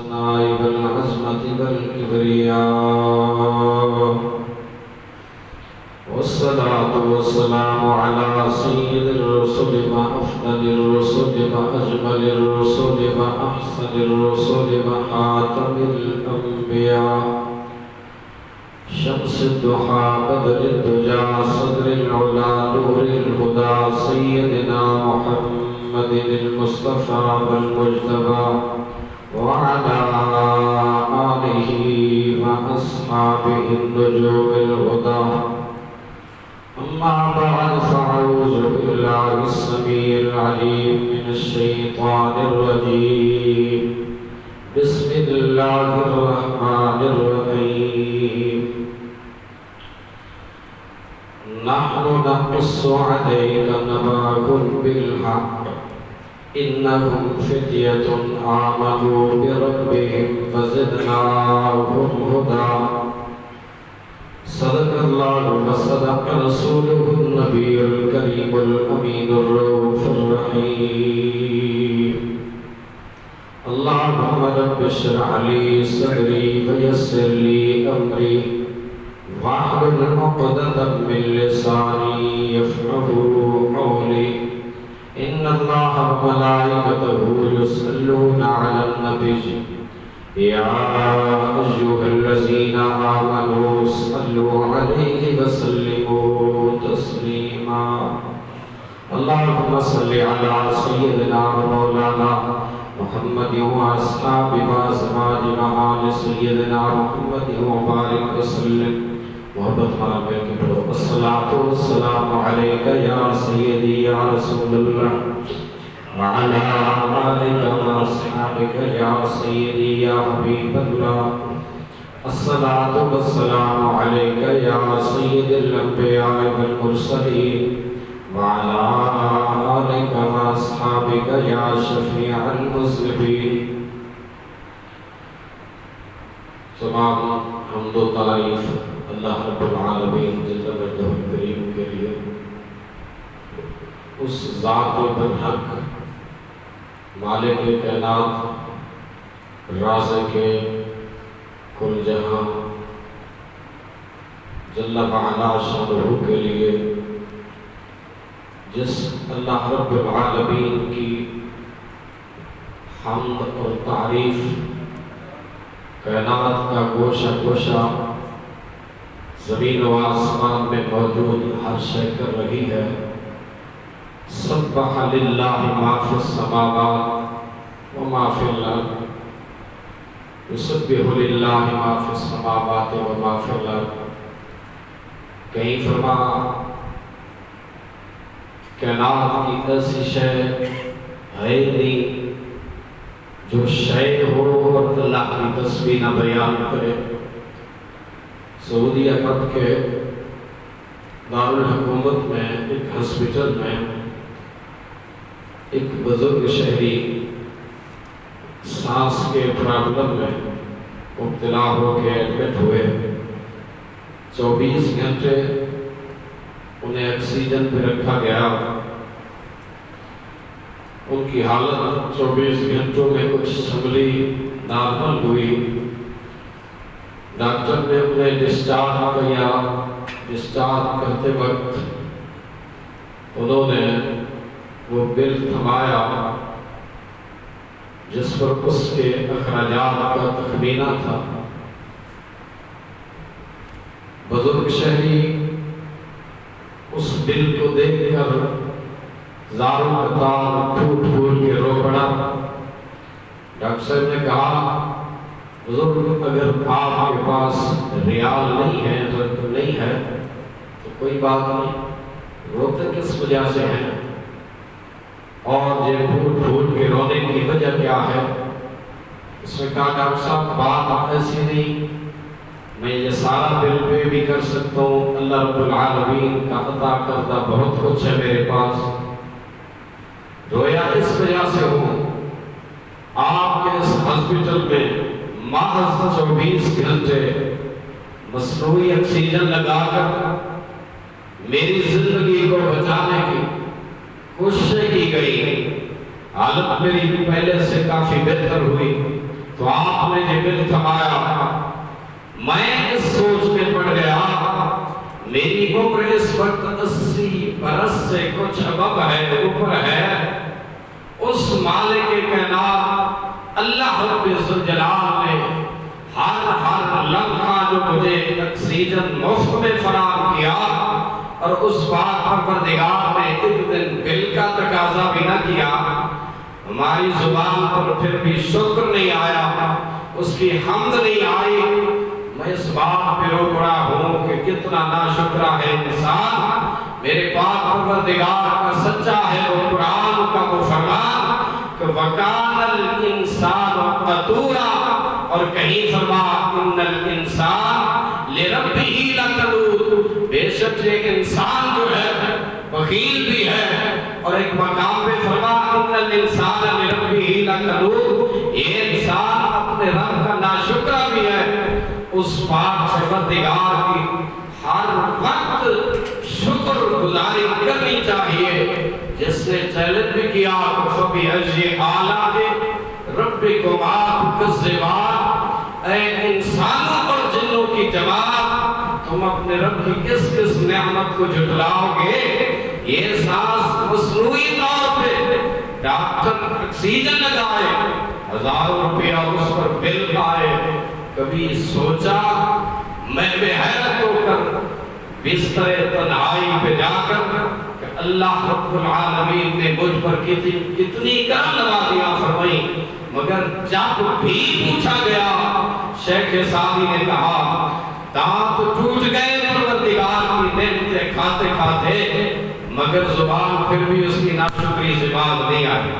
الثناء والعظمة والكبرياء، والصلاة والسلام على سيد الرسل وأفضل الرسل وأجمل الرسل وأحسن الرسل وخاتم الأنبياء، شمس الضحى بدر الدجى صدر العلا نور الهدى، سيدنا محمد المصطفى والمجتبى وعلى آله وأصحابه النجوم الهدى. أما بعد، فأعوذ بالله السميع العليم من الشيطان الرجيم. بسم الله الرحمن الرحيم. نحن نقص عليك نبأهم بالحق، إنهم فتية آمنوا بربهم فزدناهم هدى. صدق الله وصدق رسوله النبي الكريم الأمين الرؤوف الرحيم. اللهم رب اشرح لي صدري ويسر لي أمري واحلل عقدة من لساني يفقهوا قولي. إن الله وملائكته يصلون على النبي يا أيها الذين آمنوا صلوا عليه وسلموا تسليما. اللهم صل على سيدنا مولانا محمد وأصحابه وأزواجه وآل سيدنا محمد وبارك وسلم. محبت مال الصلاة والسلام عليك يا سيدي يا رسول الله، وعلى آلك وأصحابك يا سيدي يا حبيب الله. الصلاة والسلام عليك يا سيد الأنبياء والمرسلين، وعلى آلك وأصحابك يا شفيع المذنبين. تمام حمد و تعریف اللہ رب العالمین جل مجدہ الکریم کے لیے، اس ذات برحق مالک کائنات رازق کل جہاں جل وعلا شانہ کے لیے، جس اللہ رب العالمین کی حمد اور تعریف کائنات کا گوشہ گوشہ زمین و آسمان میں موجود ہر شے کر رہی ہے. سبح للہ ما فی السماوات و ما فی الارض، یسبح للہ ما فی السماوات و ما فی الارض. کہیں فرما کائنات کی ایسی شے ہے نہیں جو شے ہو اور اللہ کی تسبیح نہ بیان کرے. سعودی عرب کے دارالحکومت میں ایک ہسپیٹل میں ایک بزرگ شہری سانس کے پرابلم میں مبتلا ہو کے ایڈمٹ ہوئے. 24 گھنٹے انہیں آکسیجن پہ رکھا گیا. ان کی حالت 24 گھنٹوں میں کچھ سنبھلی، نارمل ہوئی. ڈاکٹر نے انہیں ڈسچارج کیا. ڈسچارج کرتے وقت انہوں نے وہ بل تھمایا جس پر اس کے اخراجات کا تخمینہ تھا. بزرگ شہری اس بل کو دیکھ کر زاروں قطار پھوٹ پھوٹ کے رو پڑا. ڈاکٹر صاحب نے کہا بزرگ اگر آپ کے پاس ریال نہیں ہے، رقم نہیں ہے تو کوئی بات نہیں، روتے کس وجہ سے ہیں اور یہ پھوٹ پھوٹ کے رونے کی وجہ کیا ہے؟ اس نے کہا ڈاکٹر صاحب بات ایسی نہیں، میں یہ سارا بل پے بھی کر سکتا ہوں، اللہ رب العالمین کا عطا کردہ بہت کچھ ہے میرے پاس. رویا اس وجہ سے ہوں آپ کے اس ہسپیٹل میں محض 24 گھنٹے مصنوعی آکسیجن لگا کر میری زندگی کو بچانے کی کوشش کی گئی. حالت میری پہلے سے کافی بہتر ہوئی تو تو آپ نے یہ دل تھمایا۔ میں اس سوچ میں پڑ گیا، میری عمر اس وقت 80 برس سے کچھ ابب ہے، اوپر ہے۔ اس مالک کائنات اللہ رب ذوالجلال نے ہر لمحہ جو مجھے آکسیجن مفت میں فراہم کیا، اور اس بات پر پروردگار نے ایک دن دل کا تقاضا بھی نہ کیا، ہماری زبان پر پھر بھی شکر نہیں آیا، اس کی حمد نہیں آئی۔ میں اس بات پہ رو پڑا ہوں کہ کتنا ناشکرہ ہے انسان۔ میرے پاک پروردگار کا سچا ہے وہ قرآن کا وہ فرمان کہ وَكَانَ الْإِنسَانُ قَتُورًا، اور کہیں فرما إِنَّ الْإِنسَانَ لِرَبِّهِ لَكَنُودٌ، بے شک یہ انسان جو ہے بخیل بھی ہے، اور ایک مقام پہ فرما إِنَّ الْإِنسَانَ لِرَبِّهِ لَكَنُودٌ، یہ انسان اپنے رب کا ناشکرہ بھی ہے۔ اس پاک پروردگار کی ہر وقت شکر گزاری کرنی چاہیے، جس نے چیلنج بھی کیا فَبِأَيِّ آلَاءِ رَبِّكُمَا تُكَذِّبَانِ، اے انسانوں اور جنوں کی جماعت، تم اپنے رب کی کس کس نعمت کو جھٹلاؤ گے؟ یہ سانس مصنوعی طور پہ ڈاکٹر آکسیجن لگائے، ہزاروں روپیہ اس پر بل آئے، کبھی سوچا میں بے حیرت ہو کر بستر تنہائی پہ جا کر کہ اللہ رب العالمین نے مجھ پر کتنی کرم نوازیاں فرمائی، مگر جب بھی پوچھا گیا شیخ سعدی نے کہا دانت ٹوٹ گئے پروردگار کی نعمتیں کھاتے کھاتے، مگر زبان پھر بھی اس کی ناشکری سے باز نہیں آئی۔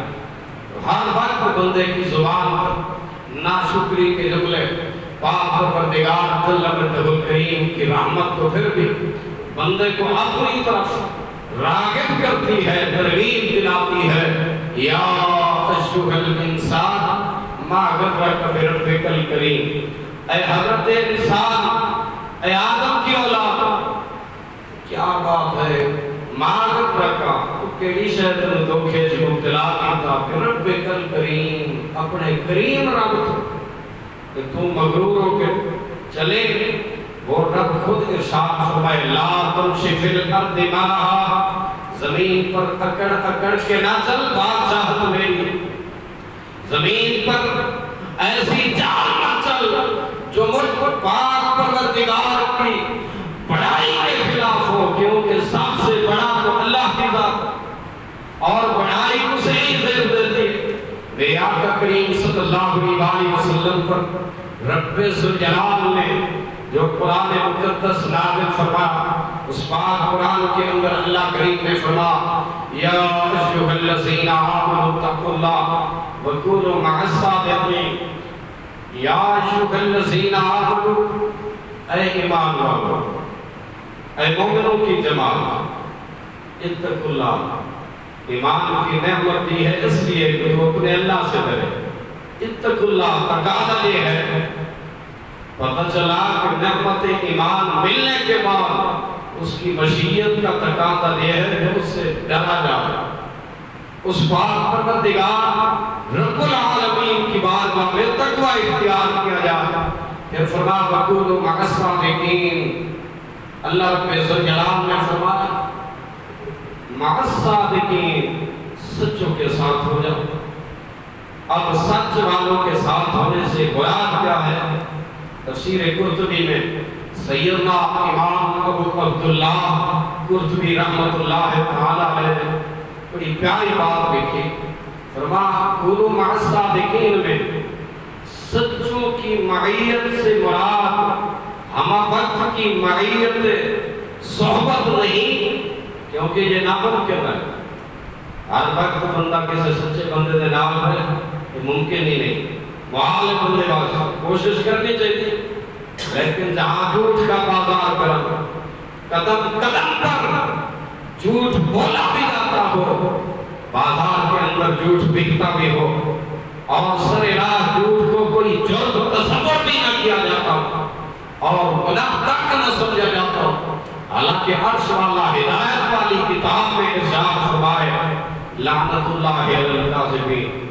ہر وقت بندے کی زبان پر ناشکری کے جملے، پاک پروردگار جل وجہ الکریم کی رحمت تو پھر بھی بندے کو اپنی طرف راغب کرتی ہے، ترغیب دلاتی ہے۔ یا ایھا الانسان ما غرک بربک الکریم، اے حضرت انسان، اے آدم کی اولاد، کیا بات ہے، ما غرک، تو کیڑی شے تینوں دھوکے چ مبتلا کیتا، بربک الکریم، اپنے کریم رب کہ تم مغرور ہو کے چلے، وہ رب خود ارشاد فرمائے لا تمشی فی الارض مرحا، زمین پر اکڑ اکڑ کے نہ چل بادشاہت میری، زمین پر ایسی چال نہ چل جو مجھ پر پاک پروردگار کی بڑائی کے خلاف ہو، کیونکہ سب سے بڑا تو اللہ کی ذات، اور بڑائی اسے ہی زیر دیتی۔ میرے آقا کریم صلی اللہ علیہ وسلم پر رب ذوالجلال نے جو قرآن مقدس نازل فرمایا، اس پاک قرآن کے اندر اللہ کریم نے فرمایا یا ایھا الذین آمنوا اتقوا اللہ وکونوا مع الصادقین، یا ایھا الذین آمنوا، اے ایمان والو، اے مومنوں کی جماعت، اتقوا اللہ، ایمان کی نعمت دی ہے اس لیے کہ وہ اپنے اللہ سے ڈرے۔ اتقوا اللہ تقاضا یہ ہے، پتہ چلا کہ نعمت ایمان ملنے کے بعد اس کی مشیت کا تقاضا یہ ہے کہ اس سے ڈرا جائے، اس پاک پروردگار رب العالمین کی بارگاہ میں تقوی اختیار کیا جائے۔ پھر فرمایا وَكُونُوا مَعَ الصَّادِقِينَ، اللہ رب ذوالجلال نے فرمایا مع الصادقین، سچوں کے ساتھ ہو جاؤ۔ اب سچ والوں کے ساتھ ہونے سے مراد کیا ہے؟ تفسیر قرطبی میں سیدنا امام ابو عبداللہ قرطبی رحمت اللہ تعالی علیہ نے بڑی پیاری بات لکھی، فرمایا کونوا مع الصادقین میں سچوں کی معیت سے مراد ہم وقت کی معیت صحبت نہیں، کیونکہ یہ ناممکن ہے، ہر وقت بندہ کسی سچے بندے دے نام ہے، یہ ممکن ہی نہیں، محال بندے واسطے کوشش کرنی چاہیے، لیکن جہاں جھوٹ کا بازار کرم، قدم قدم پر جھوٹ بولا بھی جاتا ہو، بازار کے اندر جھوٹ بکتا بھی ہو، اور سر راہ جھوٹ کو کوئی جرم تصور بھی نہ کیا جاتا، اور گناہ تک نہ سمجھا جاتا، حالانکہ عرش والا ہدایت والی کتاب میں ارشاد فرمائے لعنت اللہ علی الکاذبین،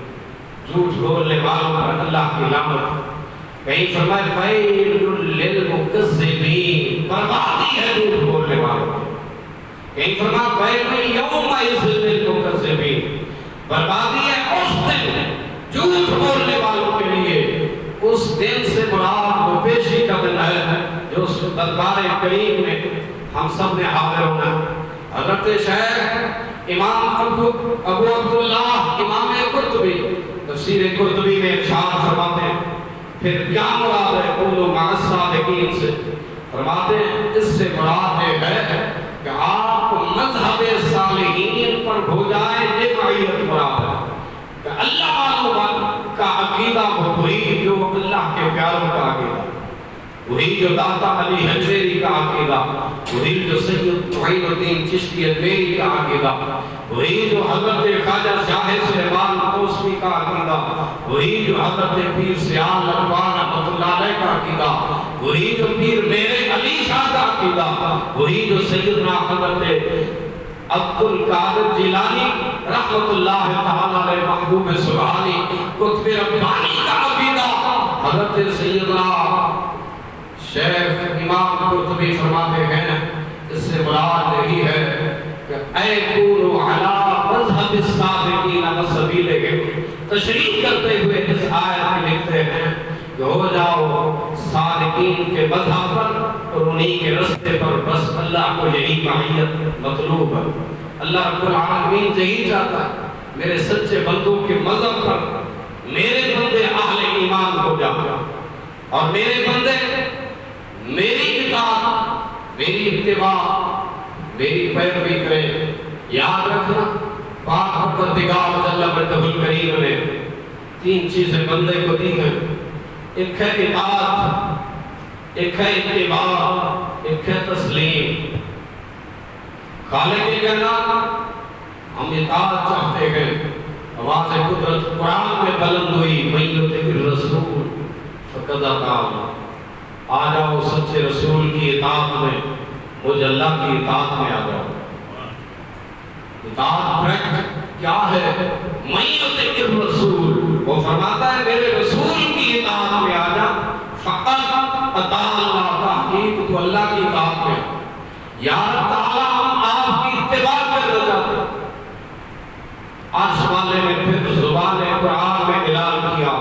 جھوٹ بولنے والوں پر اللہ کی لعنت. کہیں فرمائے فیل للمکذبین، بربادی ہے جھوٹ بولنے والوں کی. کہیں فرمائے فیل یومئذ للمکذبین، بربادی ہے اس دن جھوٹ بولنے والوں کے لیے. اس دن سے مراد وہ پیشی کا دن ہے جو اس دربار کریم میں ہم سب نے حاضر ہونا. حضرت شیخ امام ابو عبداللہ امام قرطبی تفسیر قرطبی میں ارشاد فرماتے ہیں پھر کیا مراد ہے قولوا مع الصادقین سے؟ فرماتے ہیں اس سے مراد یہ ہے کہ آپ مذہب صالحین پر ہو جائیں. یہ معیت مراد ہے کہ اللہ والوں کا عقیدہ وہی جو اللہ کے پیاروں کا عقیدہ، وہی جو داتا علی حجویری کا عقیدہ، وہی جو سید معین الدین چشتی اجمیری کا عقیدہ، وہی جو حضرت خواجہ شاہ سلیمان توسوی کا عقیدہ، وہی جو حضرت پیر سیال لقمان رحمۃ اللہ علیہ کا عقیدہ، وہی جو پیر میرے علی شاہ کا عقیدہ، وہی جو سیدنا حضرت عبد القادر جیلانی رحمت اللہ تعالی علیہ محبوب سبحانی قطب ربانی کا عقیدہ. حضرت سیدنا شیخ امام قرطبی فرماتے ہیں اس سے مراد یہی ہے کہ اے کونوا علی مذہب الصادقین وسبیلہم. تشریح کرتے ہوئے اس آیت میں لکھتے ہیں کہ ہو جاؤ صادقین کے مذہب پر اور انہی کے رستے پر. بس اللہ کو یہی معیت مطلوب ہے. اللہ رب العالمین یہی چاہتا ہے میرے سچے بندوں کے مذہب پر میرے بندے اہل ایمان ہو جاؤ اور میرے بندے میری اطاعت، میری اتباع، میری پیروی کریں. یاد رکھنا پاک پروردگار جل وجہ الکریم نے 3 چیزیں بندے کو دی ہیں. ایک ہے اطاعت، ایک ہے اتباع، ایک ہے تسلیم. خالق کائنات ہم اطاعت چاہتے ہیں. آواز قدرت قرآن میں بلند ہوئی من یطع الرسول فقد اطاع اللہ. آ جاؤ سچے رسول کی اطاعت میں، مجھ اللہ کی اطاعت میں آ جاؤ. اطاعت پریکٹ کیا ہے؟ من یطع الرسول، وہ فرماتا ہے میرے رسول کی اطاعت میں آ جا. فقط اطاع اللہ، تحقیق تو اللہ کی اطاعت میں. یا تعالیٰ ہم آپ کی اتباع کرنا چاہتے ہیں. عرش والے نے پھر زبان قرآن میں اعلان کیا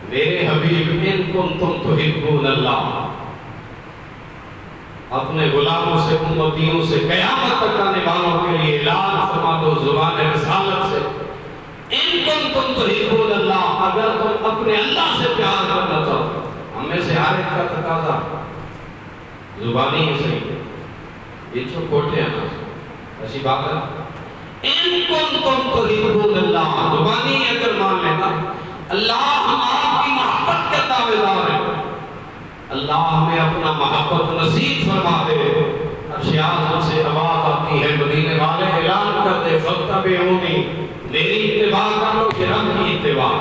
میرے حبیب ان کنتم تحبون اللہ. اپنے غلاموں سے امتیوں سے قیامت تک آنے والوں کے لیے اعلان فرما دو زبان رسالت سے ان کنتم تحبون اللہ. اگر تم اپنے اللہ سے پیار کرنا چاہو، ہم میں سے ہر ایک کا تقاضا زبانی ہی صحیح، یہ جو کھوٹے ہیں نا ایسی بات ہے. ان کنتم تحبون اللہ، زبانی اگر مان لینا اللہ ہم آپ کی محبت کے تابعدار ہیں، اللہ ہمیں اپنا محبت نصیب فرما دے. عرش اعظم سے آواز آتی ہے مدینے والے اعلان کر دے فاتبعونی، میری اتباع کرو. یہ رب کی اتباع،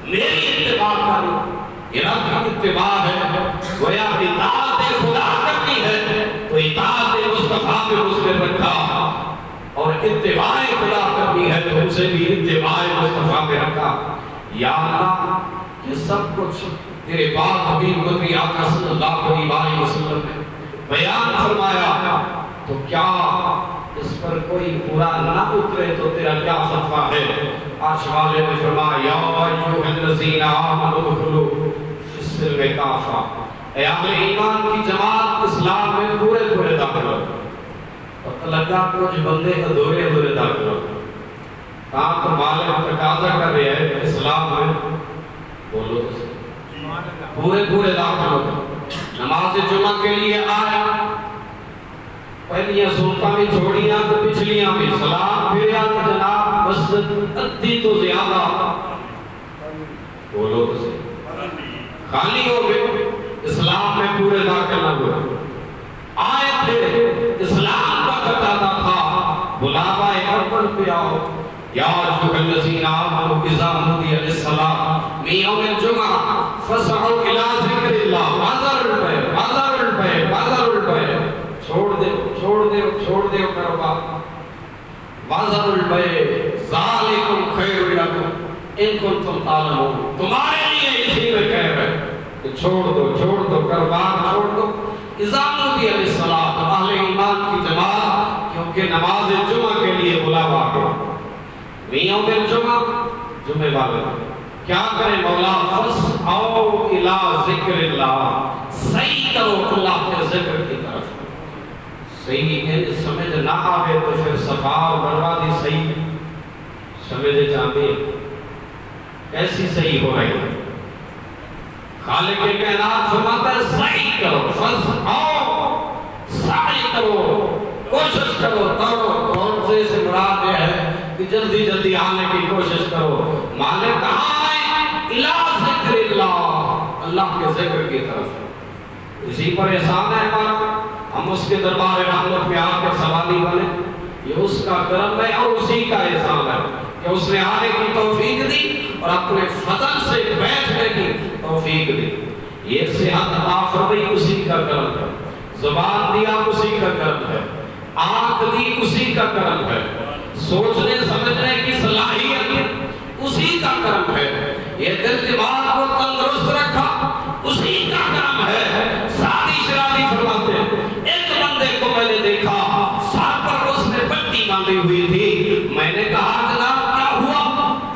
میری اتباع کرو، یہ رب کی اتباع ہے. گویا اطاعت خدا کرنی ہے تو اطاعت مصطفیٰ میں اس نے رکھا، اور اتباع خدا کرنی ہے تو ان سے بھی اتباع مصطفیٰ میں رکھا. یا اللہ یہ سب کچھ تیرے پاک حبیب مدنی آقا صلی اللہ علیہ وسلم نے بیان فرمایا، تو کیا اس پر کوئی پورا نہ اترے تو تیرا کیا فتویٰ ہے؟ عرش والے نے فرمایا یا ایھا الذین آمنوا ادخلوا فی السلم کافہ. اے اہل ایمان کی جماعت اسلام میں پورے داخل ہو. پتہ لگا کچھ بندے ادھورے داخل ہو. کہاں تو مالک تقاضا کر رہے ہیں اسلام میں بولو پورے داخل ہو. نماز جمعہ کے لیے آیا، پہلیاں سنتاں بھی چھوڑیاں تو پچھلیاں بھی، سلام پھریا تو جناب مسجد ادھی تو زیادہ بولو تو خالی ہو گئے. اسلام میں پورے داخل نہ ہوئے. آئے تھے اسلام کا تقاضا تھا، بلاوا اول پہ آؤ. یا ایھا الذین آمنوا اذا نودی للصلاۃ من یوم الجمعہ فاسعوا الی ذکر اللہ. بازار البیع چھوڑ دے کاروبار. بازار البیع ذالکم خیر لکم ان کنتم تعلمون، تمہارے لیے اسی میں کہہ رہے کہ چھوڑ دو کاروبار چھوڑ دو. اذا نودی للصلاۃ، اہل ایمان کی جماعت کیونکہ نماز جمعہ کے لیے بلاوا گیا. یوم الجمعہ جمعے والے کیا کریں مولا؟ فاسعوا الی ذکر اللہ، صحیح کرو اللہ کے ذکر کی طرف. صحیح ان سمجھ نہ آئے تو پھر صفا اور مروا دی صحیح سمجھے جاتے ایسی صحیح ہو رہی ہے. خالق کائنات فرماتا ہے صحیح کرو، فاسعوا، سعی کرو، کوشش کرو، دوڑ سے مراد یہ ہے کہ جلدی جلدی آنے کی کوشش کرو. مالک کہاں ہے؟ الی ذکر اللہ، اللہ کے ذکر کی طرف. اسی پر احسان ہے ہمارا، ہم اس کے دربار رحمت میں آ کے سوالی بنے. یہ اس کا کرم ہے اور اسی کا احسان ہے کہ اس نے آنے کی توفیق دی اور اپنے فضل سے بیٹھنے کی توفیق دی. یہ صحت عطا فرمائی اسی کا کرم ہے، زبان دیا اسی کا کرم ہے، آنکھ دی اسی کا کرم ہے، سوچنے سمجھنے کی صلاحیت اسی کا کرم ہے، یہ دل دماغ کو تندرست رکھا اسی کا کرم ہے. سادی شرادی فرماتے ہیں ایک بندے کو میں نے دیکھا سر پر اس نے پٹی باندھی ہوئی تھی. میں نے کہا جناب کیا ہوا،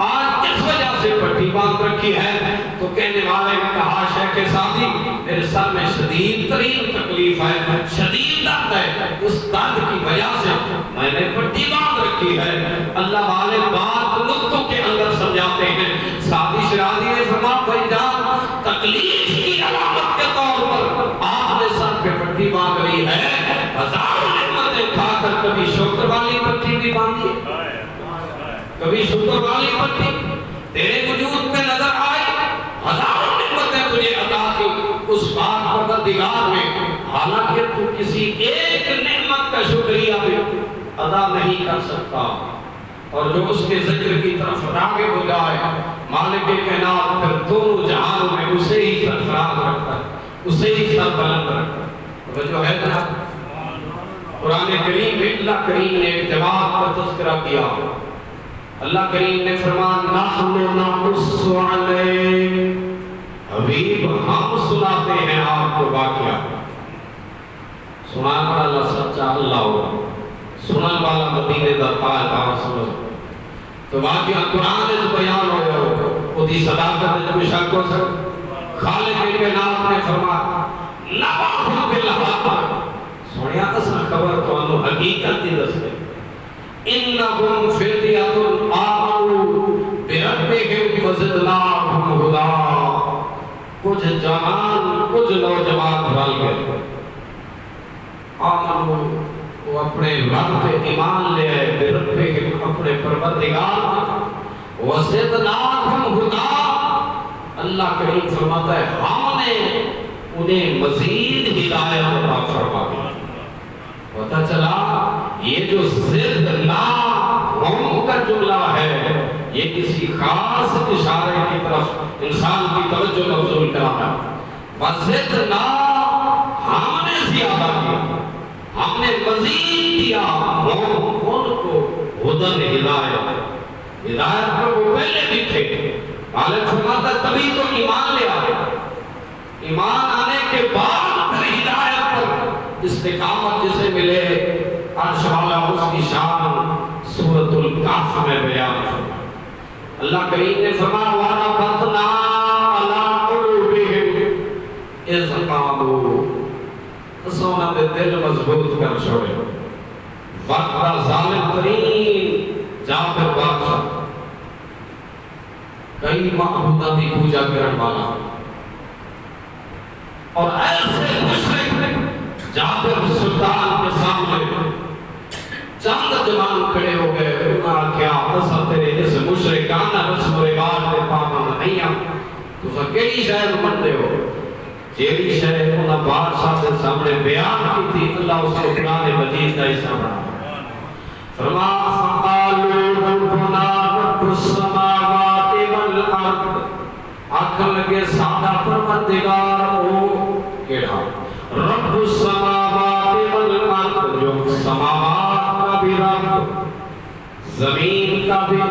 آج کس وجہ سے پٹی باندھ رکھی ہے؟ تو کہنے والے نے کہا شیخ سادی میرے سر میں شدید ترین تکلیف ہے، شدید درد ہے، اس درد کی وجہ سے میں نے پٹی باندھ رکھی ہے. اللہ والے بات نقطوں کے اندر سمجھاتے ہیں. سادی شرازی نے فرمایا بھائی جان تکلیف کی علامت کے طور پر آپ نے سر پہ پٹی باندھ لی ہے، ہزاروں نعمتیں کھا کر کبھی شکر والی پٹی بھی باندھی، کبھی شکر والی پٹی تیرے وجود پہ نظر آئی، ہزاروں نعمتیں تجھے عطا کی اس بات پروردگار میں، حالانکہ تو کسی ایک نعمت کا شکریہ بھی ادا نہیں کر سکتا. اور جو اس کے ذکر کی طرف راغب ہو جائے مالک کائنات پھر دونوں جہانوں میں اسے ہی سرفراز رکھتا ہے، اسے ہی سر بلند رکھتا ہے. وہ جو ہے نا قرآن کریم میں اللہ کریم نے ایک جواب کا تذکرہ کیا. اللہ کریم نے فرمایا نحن نقص علیک، حبیب ہم سناتے ہیں آپ کو واقعہ. سنان والا سچا اللہ ہوگا، سنان والا مدینے دا تاجدار سمجھ. تو واقعہ قرآن جو بیان ہو رہا ہو وہ دی صداقت کوئی شک ہو سکتا. خالق کائنات نے فرمایا نباہم بالحق، سنیا اصل خبر تو انہوں حقیقت دی دستے. انہم فتیۃ آمنوا بربہم وزدناہم ہدی، کچھ جوان کچھ نوجوان رل گئے. آمنوا وہ اپنے رب پہ ایمان لے آئے، بربہم اپنے پروردگار، وزدناہم ہدی. اللہ کریم فرماتا ہے ہم نے انہیں مزید ہدایت عطا فرما دی. پتہ چلا یہ جو زد نا ہم کا جملہ ہے یہ کسی خاص اشارے کی طرف انسان کی توجہ مبذول کراتا ہے. وزد نا ہم نے زیادہ کیا، ہم نے مزید دیا ہم ان کو ہدن ہدایت. ہدایت پر وہ پہلے بھی تھے. مالک فرماتا تبھی تو ایمان لے آئے، ایمان آنے کے بعد پھر ہدایت پر استقامت جسے ملے. عرش والا اس کی شان سورۃ الکہف میں بیان ہے. اللہ کریم نے فرمایا وَرَبَطْنَا عَلَىٰ قُلُوبِهِمْ إِذْ قَالُوا، اسونا دے دل مضبوط کر چھوڑے. وقت ظالم ترین جابر بادشاہ کئی معبودہ کی پوجا کرن والا اور ایسے مشرک جابر سلطان کے سامنے چند جوان کھڑے ہو گئے. انہوں نے کیا اصل تیرے جس مشرکانہ رسم و رواج کے پابند نہیں ہم تو کیڑی شہر منتے ہو؟ جیڑی شہر انہوں بادشاہ کے سامنے بیان کی تھی. اللہ اس کو قرآن مجید کا حصہ بنا فرما فقالوا ربنا رب السماوات والارض، آخر لگے سادہ پروردگار ہو کیڑا رب السماوات والارض، جو سماوات کا بھی رب زمین کا بھی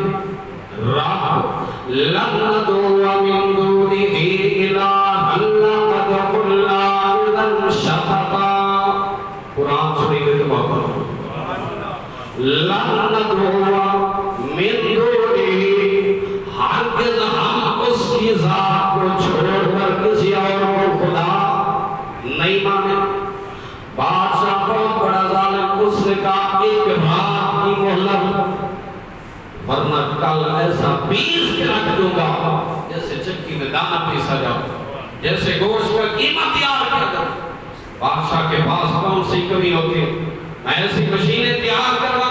رب لن ندعو من دونه إلها لقد قلنا إذا شططا. قرآن شریف کے بہت لن ندعو من دونه، ہرگز ہم اس کی ذات کو چھوڑ کر کسی اور کو خدا نہیں مانے. بادشاہ بہت بڑا ظالم، اس نے کہا ایک رات کی مہلت، ورنہ کل ایسا پیس کے رکھ دوں گا جیسے چکی میں دانا پیسا جاتا، جیسے گوشت کا قیمت تیار کیا جاتا. بادشاہ کے پاس کون سی کمی ہوتی ہے؟ میں ایسی مشینیں تیار کروا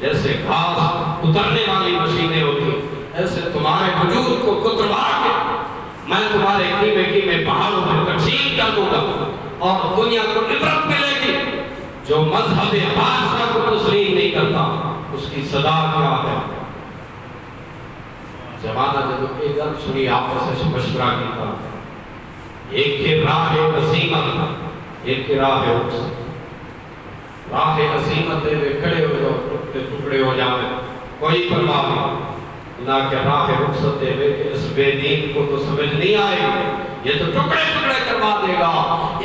جیسے گھاس اترنے والی مشینیں ہوتی ہیں، ایسے تمہارے وجود کو کتروا کے میں تمہارے قیمے پہاڑوں میں تقسیم کر دوں گا، اور دنیا کو عبرت ملے گی. جو مذہب بادشاہ کو تسلیم نہیں کرتا اس کی صدا کیا ہے. زمانہ جب ایک گل سنی آپس سے مشورہ کیا، ایک کی راہ عظیمت، ایک کی راہ رخصت. راہ عظیمت میں کھڑے ہو جاؤ ٹکڑے ہو جائیں کوئی پرواہ نہیں، نہ کہ راہ رخصت میں کہ اس بے دین کو تو سمجھ نہیں آئے گی، یہ تو ٹکڑے ٹکڑے کروا دے گا،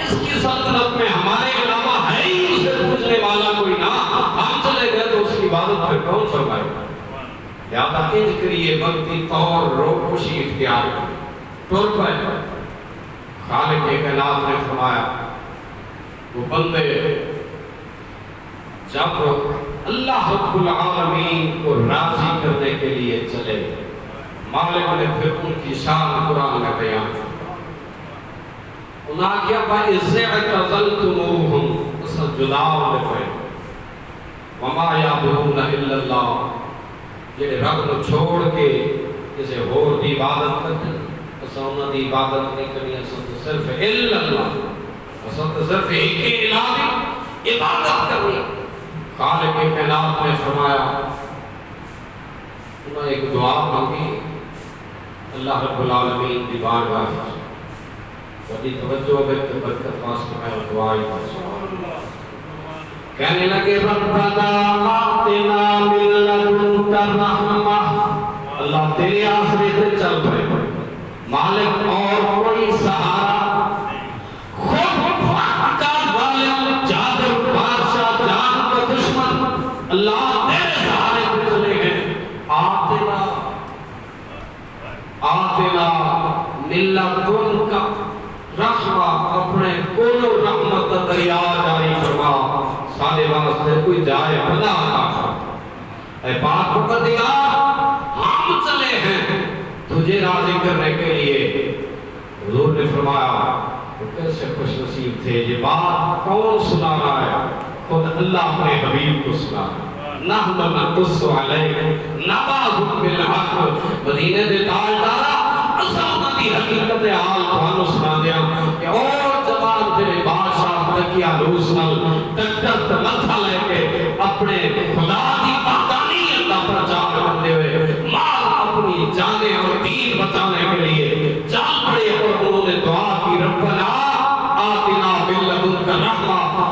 اس کی سلطنت میں ہمارے علاوہ ہے ہی اسے پوچھنے والا کوئی نہ، ہم چلے گئے تو اس کی عبادت پھر کون فرمائے گا. لہذا ان کے لیے وقتی طور روکشی اختیار ٹر پائے. خالق کائنات نے فرمایا وہ بندے جب اللہ رب العالمین کو راضی کرنے کے لیے چلے، مالک نے پھر ان کی شان قرآن میں بیان فرمایا. انہاں کیا فَإِذْ اعْتَزَلْتُمُوهُمْ، اصل جدا ہونے پڑے. وَمَا يَعْبُدُونَ إِلَّا اللَّهُ، جنہیں رب نو چھوڑ کے کسی اور دی عبادت کرتے، اصل انہاں دی عبادت نہیں کرنی، اصل تو صرف إِلَّا اللَّهُ، اصل تو صرف ایک ہی الہ کی عبادت کرنی. خالق کائنات نے فرمایا، انہوں نے ایک دعا مانگی اللہ رب العالمین کی بارگاہ میں، بڑی توجہ ہے برکت واسطے میں دعا ہی کرتا. کہنے لگے ربنا آتنا من لدنک رحمہ، اللہ تیرے آسرے سے چل پڑے، مالک اور کوئی سہارا اللہ تیرے سہارے پہ چلے گئے. آتنا من لدنک رحمہ، اپنے کولو رحمت کا دریا جاری فرما، سارے واسطے کوئی جائے بنا آتا. اے پاک پروردگار، ہم چلے ہیں تجھے راضی کرنے کے لیے. حضور نے فرمایا تو کیسے خوش نصیب تھے، یہ بات کون سنا رہا ہے؟ خود اللہ اپنے حبیب کو سنا. نحن نقص علیک نبأہم بالحق، مدینے دے تاجدارا اساں دی حقیقت حال تھانوں سنا دیا کہ اور جوان تیرے بادشاہ تکیا لوس نال ٹکر تے متھا لے کے اپنے خدا دی وحدانیت کا پرچار کرتے ہوئے مال اپنی جانیں اور دین بچانے کے لیے چل پڑے، اور انہوں نے دعا کی ربنا آتنا من لدنک رحمہ،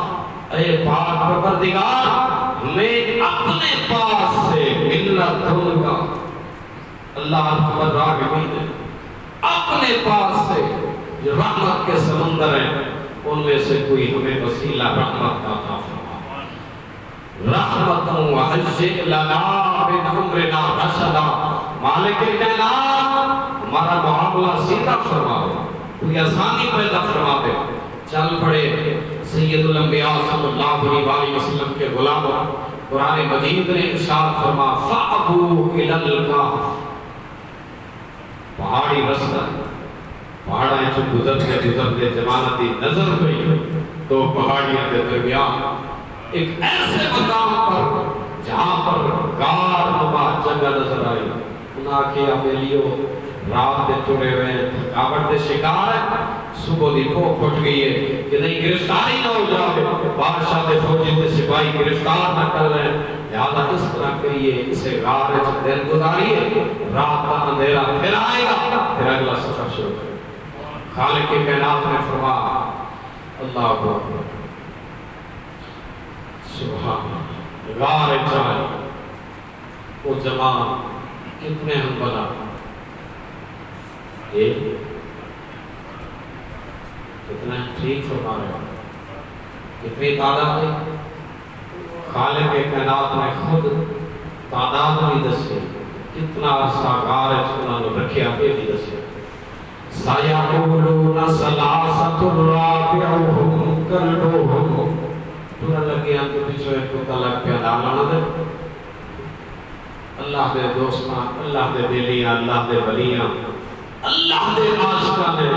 اے پاک پروردگار ہمیں اپنے پاس سے ملت دونگا. اللہ اکبر راغبین، اپنے پاس سے جو رحمت کے سمندر ہیں ان میں سے کوئی ہمیں وسیلہ رحمت کا عطا فرما. رحمتاً وحجئ لنا من امرنا رشدا، مالک کائنات ہمارا معاملہ سیدھا فرما دے، کوئی آسانی پیدا فرما دے. چل پڑے سید الانبیاء صلی اللہ علیہ وسلم کے غلاموں. قرآن مجید نے ارشاد فرما فَأَبُوا إِلَى الْكَهْفِ، پہاڑی رستہ، پہاڑیں جو گزرتے جمانتی نظر ہوئی تو پہاڑیاں کے درمیان ایک ایسے مقام پر جہاں پر گار نما جگہ نظر آئی. انہاں کے امیلیوں رات دے چڑے ہوئے تھکاوٹ دے شکار ہے، صبح دی کو پھٹ گئی ہے کہ نہیں گرفتاری نہ ہو جائے، بادشاہ دے فوجی تے سپاہی گرفتار نہ کر رہے ہیں. لہذا اس طرح کریے، اسے غار میں دن گزاریے، رات کا اندھیرا پھر آئے گا، پھر اگلا سفر شروع کرے. خالق کائنات نے فرمایا اللہ اکبر سبحان، غار جائے وہ جوان کتنے ہم بنا ایک کتنا ٹھیک فرما رہے ہیں کتنی تعداد ہے خالق کائنات نے خود تعداد بھی دسے کتنا عرصہ غار انہوں نے رکھیا پہ بھی دسے سَيَقُولُونَ ثَلَاثَةٌ رَابِعُهُمْ كَلْبُهُمْ پورا لگے ہم کے پیچھے ایک کو طلق پہ ڈالانا دے اللہ دے دوستاں اللہ دے دلیاں اللہ دے ولیاں اللہ دے عاشقاں نے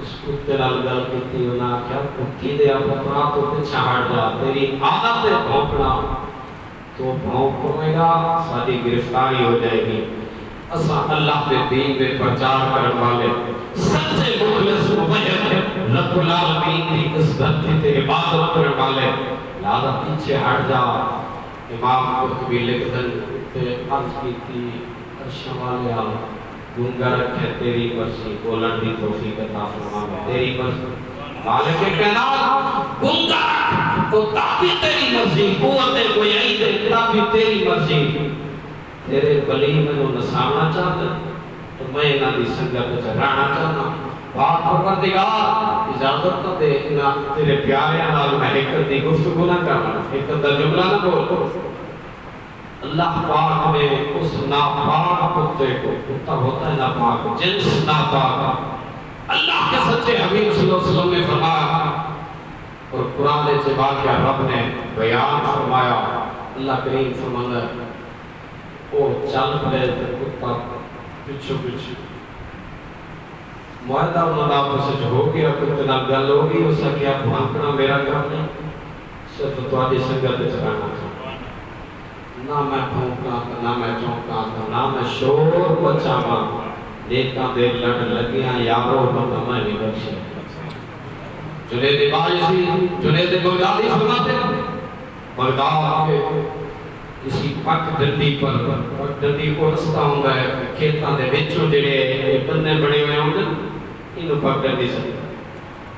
اس کتے نال گل کیتی انہاں کیا کتی دے اپنا تو پیچھے ہٹ جا تیری عادت ہے بھونکنا تو بھونکے گا ساری گرفتاری ہو جائے گی اساں اللہ دے دین میں پرچار کرنے والے سچے مخلص مبین رب العالمین کی اس دھرتی تے عبادت کرنے والے لہذا پیچھے ہٹ جا امام قرطبی لکھدن تے عرض کی تھی عرشاں والے آ گونگا رکھے تیری مرضی بولن دی توفیق عطا فرما تیری مرضی مالک کائنات گونگا رکھ تو تابی تیری مرضی قوت کوئی آئی دے تابی تیری مرضی تیرے بلی میں وہ نسانا چاہتا تو میں انہاں دی سنگت چرانا چاہتا بات پروردگار اجازت تو دے انہاں تیرے پیارے نال میں ایک دی گفتگو نہ کرنا ایک دا جملہ نہ بول اللہ پاک میں اس ناپاک کتے کو کتا ہوتا ہے ناپاک جنس ناپاک اللہ کے سچے حبیب صلی اللہ علیہ وسلم نے فرمایا اور قرآن سے واقعہ رب نے بیان فرمایا اللہ کریم فرمایا وہ چل پڑے کتا پچھو پچھو معاہدہ انہوں آپ سے جو ہو گیا کتے نال گل ہو گئی اس نے کیا بھانکنا میرا کام نہیں صرف تواڈی سنگت چرانا تھا نہ میں بھونکا نہ میں چونکا نہ میں شور بچاوا نیکاں دے لڑ لگیاں یارو بندہ میں نہیں بخشے جنید باعثی جنید بغدادی فرماتے بغداد کے کسی پک ڈنڈی پر پک ڈنڈی کو رستہ ہوندا ہے کھیتاں دے وچوں جڑے بندے بڑے ہوئے ہوندے انہوں پک ڈنڈی سے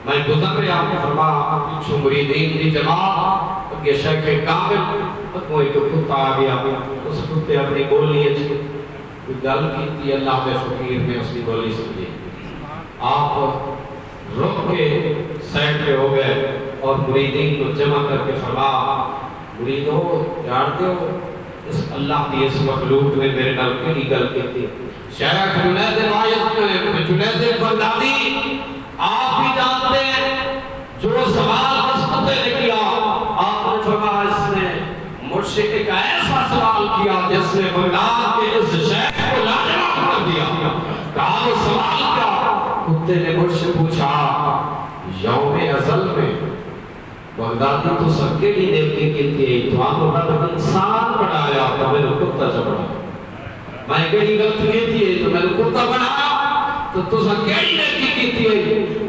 میں گزر رہا ہوں فرما پیچھو مریدین دی جماعت اگے شیخ کامل اگوں ایک کتا آ گیا اس کتے اپنی بولی کوئی گل کی اللہ کے فقیر نے اس کی بولی سمجھی آپ رک کے سائڈ پہ ہو گئے اور مریدین کو جمع کر کے فرما مریدو جانتے ہو اس اللہ کی اس مخلوق نے میرے نال کی گل کی شیخ جنید بغدادی آپ بھی جانتے ہیں جو سوال اس کتے نے کیا آپ نے فرمایا اس نے مجھ سے ایک ایسا سوال کیا جس نے بغداد کے اس شیخ کو لاجواب کر دیا کہا وہ سوال کیا کتے نے مجھ سے پوچھا یوم ازل میں بغدادی تو سب کے لیے دیکھتے کی تھی تو آپ نے انسان بنایا تو میں نے کتا چبڑا میں کہی غلط کی تھی تو میں نے کتا بنایا تو سب کے لیے دیکھتے کی تھی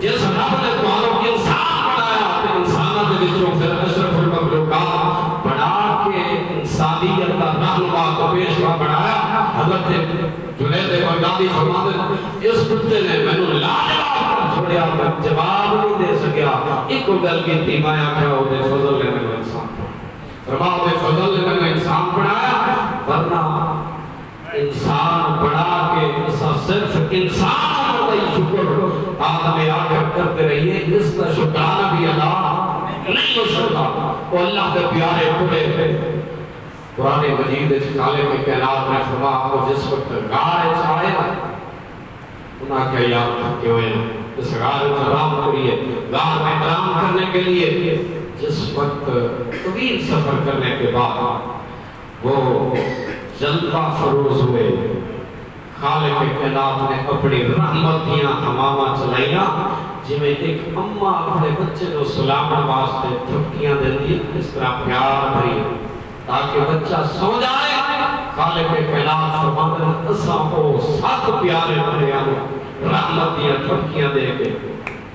جس رب نے تمہاروں کی انسان بنایا تو انسانہ دے وچوں پھر اشرف المخلوقات بنا کے انسانیت کا رہنما کو پیشوا بنایا حضرت جنید بغدادی فرماتے اس کتے نے مینوں لاجواب چھوڑیا میں جواب نہیں دے سکیا ایک گل کی تھی میں آکھیا او دے فضل نے مینوں انسان فرمایا دے فضل نے مینوں انسان بنایا ورنہ انسان بنا کے اسا صرف انسان ہوتا ہی شکر آدم آخر کرتے رہیے اس کا شکرانہ بھی اللہ نہیں ہو سکتا وہ اللہ کے پیارے پورے قرآن مجید خالق کے کائنات میں فرمایا کو جس وقت غار چاہے انہاں کے یاد تھکے ہوئے ہیں اس غار میں آرام کریے غار میں آرام کرنے کے لیے جس وقت طویل سفر کرنے کے بعد وہ جلوہ فروز ہوئے خالق کائنات نے اپنی رحمتیاں ہمامہ چلائیاں جی میں ایک اماں اپنے بچے کو سلامت واسطے تھپکیاں دے دی اس طرح پیار بھری تاکہ بچہ سو جائے خالق کائنات فرماتے اساں کو سات پیارے بھرے رحمتیاں تھپکیاں دے کے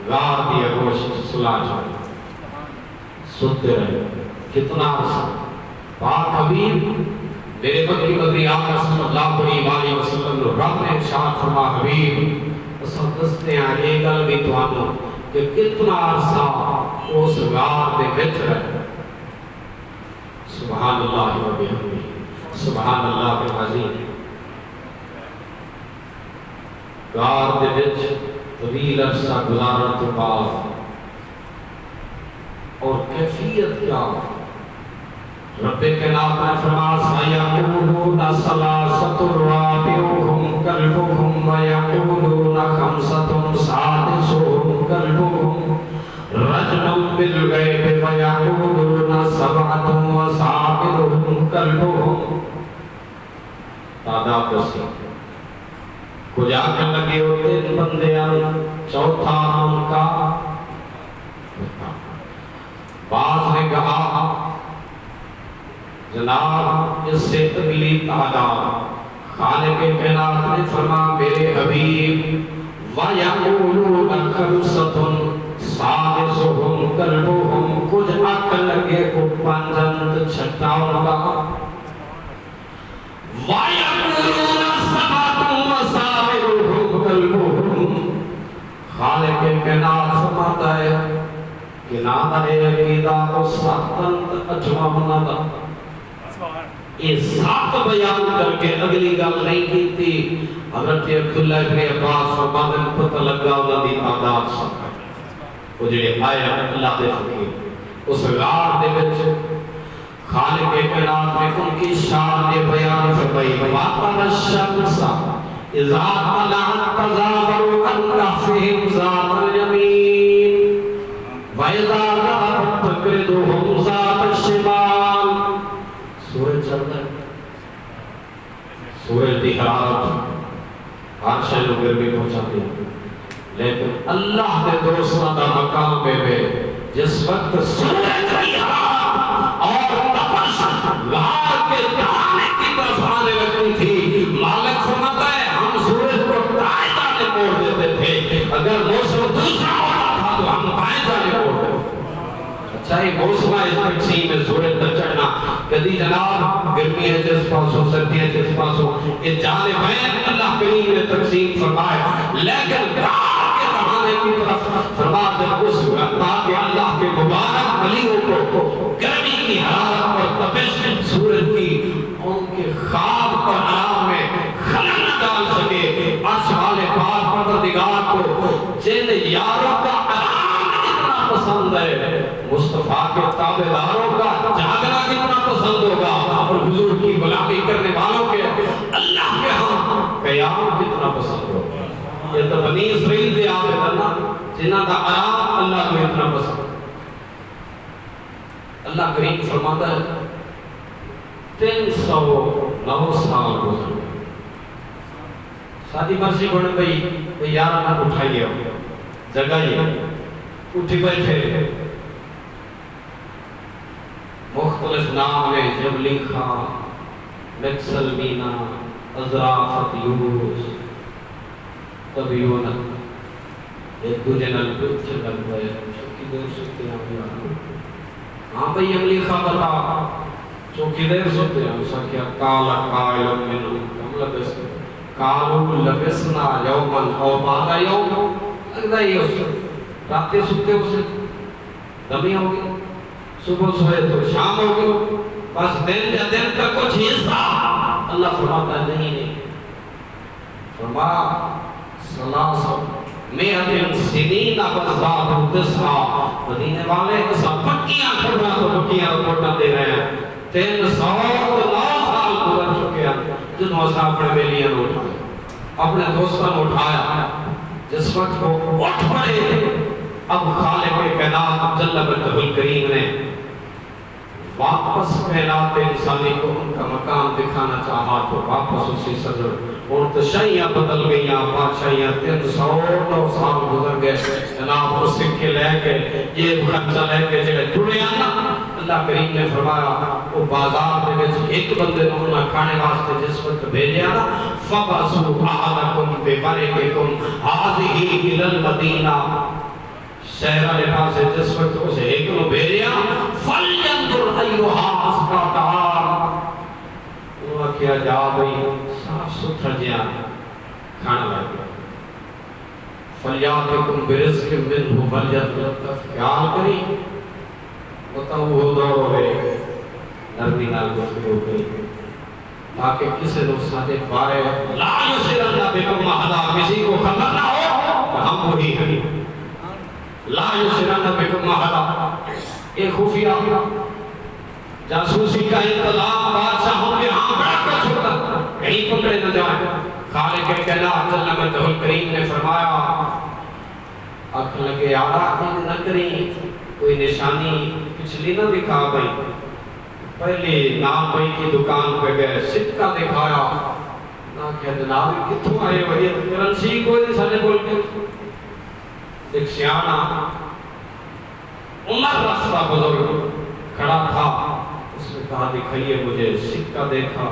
غار دی گوشت سلا جائے سنتے رہے کتنا عرصہ پاک حبیب میرے مکی مدنی آقا صلی اللہ علیہ وسلم رب نے ارشاد فرما حبیب اساں دستے ہیں یہ گل بھی تانوں کہ کتنا عرصہ اس غار دے وچ رہے سبحان اللہ و بحمدہ سبحان اللہ العظیم غار دے وچ طویل عرصہ گزارن تو بعد اور کیفیت کیا رب کائنات نے فرمایا سیقولون ثلاثۃ رابعہم کلبہم ویقولون خمسۃ سادسہم کلبہم رجم بالغیب ویقولون سبعۃ وسابعہم کلبہم. تعداد دسی کچھ آکر لگے ہوتے بندے چوتھا ان کا بعض نے کہا جناب اس سے اگلی تعداد خالق کائنات نے فرمایا میرے حبیب وَيَقُولُونَ خَمْسَةٌ سَادِسُهُمْ كَلْبُهُمْ کچھ عقل لگے کو پانچ چھٹا ان کا وَيَقُولُونَ سَبْعَةٌ وَسَابِعُهُمْ كَلْبُهُمْ. خالق کائنات فرماتا ہے کہ نادہ عقیدہ کو ساتن اجمع ہونا تھا. یہ سات بیان کر کے اگلی گل نہیں کی تھی. حضرت عبداللہ ابن عباس فرماتے ہیں پتہ لگا انہاں دی تعداد سات وہ جڑے آئے اللہ دے فقیر اس غار دے وچ خالق کائنات نے ان کی شان نے بیان فرمائی وَاطَرَ الشَّمْسَ اِذَا طَلَعَتْ تَزَاوَرُ عَنْ كَهْفِهِمْ ذَاتَ الْيَمِينِ وَإِذَا غَرَبَتْ تَقْرِضُهُمْ ذَاتَ الشِّمَالِ. سورج چل رہا ہے سورج دی حرارت ہر شے نوں گرمی پہنچاتی ہے لیکن اللہ دے دوستاں دا مقام ہے جس وقت سورج کی حرارت اور تپش غار کے دہانے کی طرف آنے لگتی تھی مالک فرماتا ہے ہم سورج کو دائیں جانے موڑ دیتے تھے. اگر موسم دوسرا ہوتا تھا تو ہم بائیں جانے موڑ دیتے. اچھا یہ موسم ہے اس تقسیم میں سورج پر چڑھنا کدی جناب گرمی ہے جس پاسوں سردی ہے جس پاسوں یہ جانے بین اللہ کریم نے تقسیم فرمایا لیکن غار کے دہانے کی طرف فرماتے اس وقت کہ اللہ کے مبارک ولیوں کو گرمی کی حرارت اور تپش سورج کی ان کے خواب اور آرام میں خلل نہ ڈال سکے. عرش والے پاک پروردگار کو جن یاروں کا آرام کتنا پسند ہے مصطفیٰ کے تابعداروں کا جاگنا کتنا پسند ہوگا اور حضور کی غلامی کرنے والوں کے اللہ کے ہاں قیام کتنا پسند ہوگا. یہ تو بنی اسرائیل دے آپ کرنا جنہاں کا آرام اللہ کو اتنا پسند. اللہ کریم فرماتا ہے 309 سال گزر گئے سادی مرضی بڑھ گئی یار نہ اٹھائیے جگہ یہ اٹھی بیٹھے مختلف نام ہے جبلی خان مکسل مینا ازرافت یوز تبیونت ایک دو جنل پچھ لگ گئے چوکی دیر سکتے ہیں ہاں بھئی عملی خبرہ چوکی دیر سکتے ہیں اسا کیا کالا قائل منو کم لبستے کالو لبسنا یومن او بادا یوم لگتا ہی اس راتے سکتے اسے دمی ہوگی صبح سوئے تو شام ہوگی بس دن یا دن کا کچھ حصہ اللہ فرماتا ہے نہیں فرما سلاسہ میہدن سنین ابزاد تسعا مدینے والے سب پکیاں کرنا تو پکیاں رپورٹاں دے رہے ہیں 309 سال گزر چکے ہیں جنہوں سے اپنے بیلیاں اٹھائے اپنے دوستوں اٹھایا جس وقت وہ اٹھ پڑے اب خالق کائنات جل وجہ الکریم نے واپس پھیلاتے انسانی کو ان کا مقام دکھانا چاہا تو واپس اسی صدر اور تشیعہ بدل گئیاں بادشاہیاں 309 سال گزر گئے جناب اس سکے لے کے یہ خرچہ لے کے جڑے جڑے آنا اللہ کریم نے فرمایا وہ بازار میں ایک بندے کو نہ کھانے واسطے جس وقت بھیجے آنا فَبَسُوا أَحَدَكُمْ بِبَرِكِكُمْ هَذِهِ إِلَى الْمَدِينَةِ شہرہ لے پاسے جس وقت اسے ایک کو بھیجیا فَلْيَنْظُرْ أَيُّهَا أَزْكَىٰ طَعَامًا انہوں کیا جا بھئی صاف ستھرا جیا کھانا لگا فَلْيَأْتِكُمْ بِرِزْقٍ مِّنْهُ وَلْيَتَّقِ خیال کری بتاؤ وہ دور ہو گئے نرمی نال گفتگو گئی تاکہ کسی نقصان بارے لا یسرن بکم احدا، کسی کو خبر نہ ہو کہ ہم وہی ہیں. لا یسرن بکم احدا، ایک خفیہ جاسوسی کا انتظام بادشاہوں کے ہاں بڑا کچھ ہوتا، کہیں پکڑے نہ جائیں. خالق کائنات جل مجدہ الکریم نے فرمایا آنکھ لگے آراکن نہ کریں، کوئی نشانی پچھلی نہ دکھا گئی. پہلے نام بھائی کی دکان پہ گئے، سکہ دکھایا نہ کہ جناب کتوں آئے ہوئے کرنسی کوئی نہیں سانے بول کے. ایک سیانہ عمر رستہ بزرگ کھڑا تھا، اس نے کہا دکھائیے مجھے. سکہ دیکھا،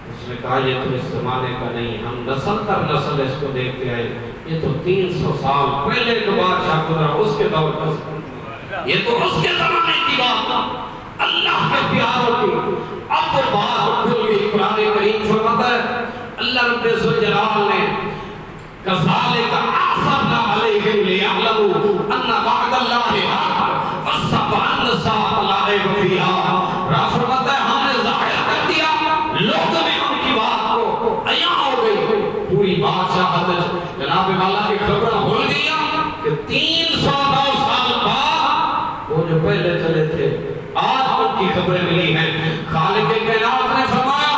اس نے کہا یہ تو اس زمانے کا نہیں، ہم نسل در نسل اس کو دیکھتے آئے، یہ تو 300 سال پہلے جو بادشاہ گزرا اس کے دور کا، یہ تو اس کے زمانے کی بات. اللہ کے پیاروں کی اب وہ بات کھل گئی. قرآن کریم فرماتا ہے اللہ رب ذوالجلال نے کذالک اعثرنا علیہم لیعلموا ان وعد اللہ حق وان الساعۃ لا ریب فیہا. رب فرماتا ہے ہم نے ظاہر کر دیا لوگوں میں ان کی بات کو، عیاں ہو گئی پوری بادشاہت جناب والا کی خبر بھول گیا کہ 309 سال بعد وہ جو پہلے چلے تھے آج ان کی خبریں ملی ہیں. خالق کائنات نے فرمایا